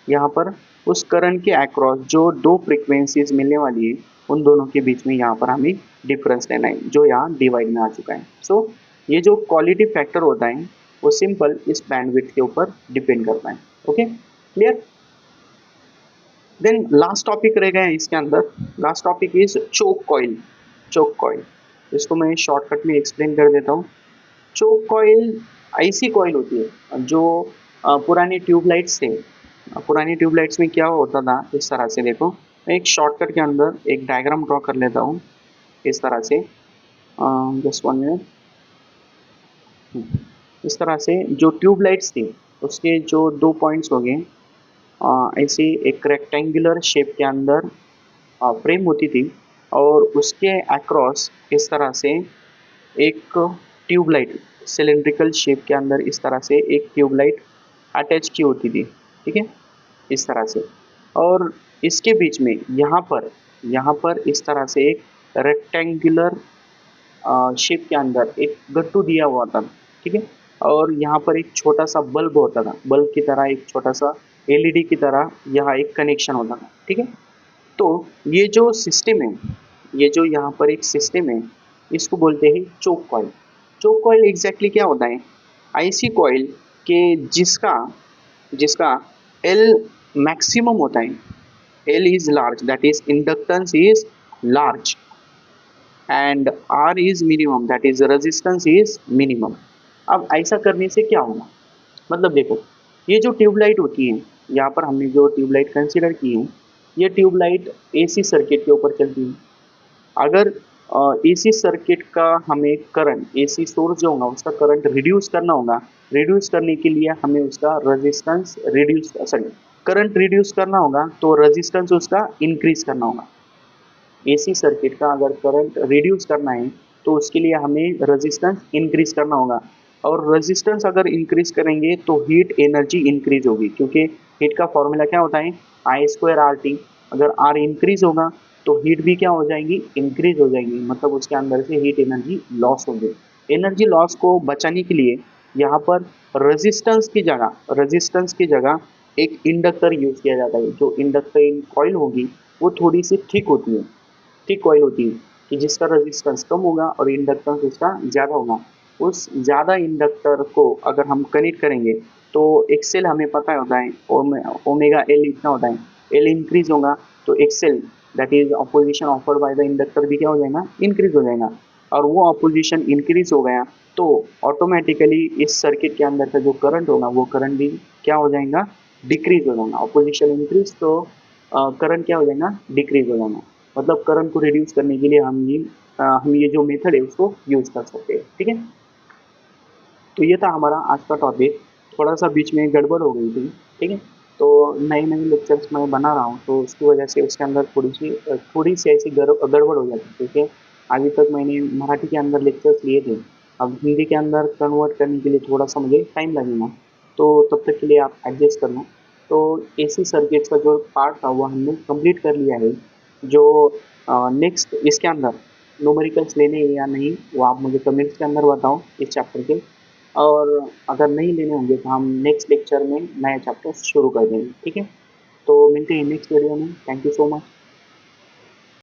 यहाँ पर उस करंट के अक्रॉस जो दो फ्रीक्वेंसीज मिलने वाली है उन दोनों के बीच में यहाँ पर हमें डिफरेंस लेना है, जो यहाँ डिवाइड में आ चुका है। सो ये जो क्वालिटी फैक्टर होता है वो सिंपल इस बैंडविड्थ के ऊपर डिपेंड करता है। Okay, clear? Then last topic रह गया है इसके अंदर। Last topic is choke coil. Choke coil, इसको मैं शॉर्टकट में एक्सप्लेन कर देता हूँ। चोक कॉइल ऐसी कॉइल होती है जो पुरानी ट्यूबलाइट्स थे। पुरानी ट्यूबलाइट्स में क्या होता था, इस तरह से देखो, मैं एक शॉर्टकट के अंदर एक डायग्राम ड्रॉ कर लेता हूँ इस तरह से। Just 1 minute. इस तरह से जो ट्यूबलाइट्स थी उसके जो 2 पॉइंट्स हो गए, ऐसी एक रेक्टेंगुलर शेप के अंदर फ्रेम होती थी और उसके अक्रॉस इस तरह से एक ट्यूबलाइट सिलेंड्रिकल शेप के अंदर इस तरह से एक ट्यूबलाइट अटैच की होती थी। ठीक है, इस तरह से। और इसके बीच में यहाँ पर इस तरह से एक रेक्टेंगुलर शेप के अंदर एक गट्टू दिया हुआ था। ठीक है, और यहाँ पर एक छोटा सा बल्ब होता था, बल्ब की तरह एक छोटा सा एलईडी की तरह यहाँ एक कनेक्शन होता था। ठीक है, तो ये जो सिस्टम है, ये जो यहाँ पर एक सिस्टम है, इसको बोलते हैं choke coil. Choke coil exactly क्या होता है? ऐसी कॉइल के जिसका एल मैक्सिमम होता है, L is large, that is inductance is large, and R is minimum, that is resistance is minimum. अब ऐसा करने से क्या होगा? मतलब देखो, ये जो ट्यूबलाइट होती है, यहाँ पर हमने जो ट्यूबलाइट कंसीडर की है, ये ट्यूबलाइट एसी सर्किट के ऊपर चलती है। अगर एसी सर्किट का हमें करंट, एसी सोर्स जो होगा उसका करंट रिड्यूस करना होगा, रिड्यूस करने के लिए हमें उसका रेजिस्टेंस करंट रिड्यूस करना होगा तो रेजिस्टेंस उसका इंक्रीज करना होगा। एसी सर्किट का अगर करंट रिड्यूस करना है तो उसके लिए हमें रेजिस्टेंस इंक्रीज करना होगा। और रेजिस्टेंस अगर इंक्रीज करेंगे तो हीट एनर्जी इंक्रीज होगी, क्योंकि हीट का फॉर्मूला क्या होता है, आई स्क्वायर आर टी। अगर आर इंक्रीज होगा तो हीट भी क्या हो जाएगी, इंक्रीज हो जाएगी, मतलब उसके अंदर से हीट एनर्जी लॉस होगी। एनर्जी लॉस को बचाने के लिए यहाँ पर रेजिस्टेंस की जगह एक इंडक्टर यूज किया जाता है। जो इंडक्टर कॉइल होगी वो थोड़ी सी थिक होती है, थिक कॉइल होती है, कि जिसका रेजिस्टेंस कम होगा और इंडक्टेंस उसका ज़्यादा होगा। उस ज़्यादा इंडक्टर को अगर हम कनेक्ट करेंगे तो एक्सेल हमें पता होता है, ओमेगा एल इतना होता है, एल इंक्रीज होगा तो X L that is opposition offered by the inductor भी क्या हो जाएगा, इंक्रीज हो जाएगा। और वो अपोजिशन इंक्रीज हो गया तो ऑटोमेटिकली इस सर्किट के अंदर का जो करंट होगा वो करंट भी क्या हो जाएगा, डिक्रीज हो जाएगा। अपोजिशन इंक्रीज तो करंट क्या हो जाएगा, डिक्रीज हो जाएगा। मतलब करंट को रिड्यूस करने के लिए हम ये जो मेथड है उसको यूज कर सकते हैं। ठीक है, तो ये था हमारा आज का टॉपिक। थोड़ा सा बीच में गड़बड़ हो गई थी, ठीक है, तो नए नए लेक्चर्स मैं बना रहा हूँ तो उसकी वजह से उसके अंदर थोड़ी सी ऐसी गड़बड़ हो जाती है, क्योंकि अभी तक मैंने मराठी के अंदर लेक्चर्स लिए थे, अब हिंदी के अंदर कन्वर्ट करने के लिए थोड़ा सा मुझे टाइम लगेगा, तो तब तक के लिए आप एडजस्ट करना। तो एसी सर्किट्स का जो पार्ट था वो हमने कंप्लीट कर लिया है। जो नेक्स्ट इसके अंदर न्यूमेरिकल्स लेने हैं या नहीं वो आप मुझे कमेंट्स के अंदर बताओ इस चैप्टर के। और अगर नहीं लेने होंगे तो हम नेक्स्ट लेक्चर में नया चैप्टर शुरू कर देंगे। ठीक है, तो मिलते हैं नेक्स्ट वीडियो में। Thank you so much.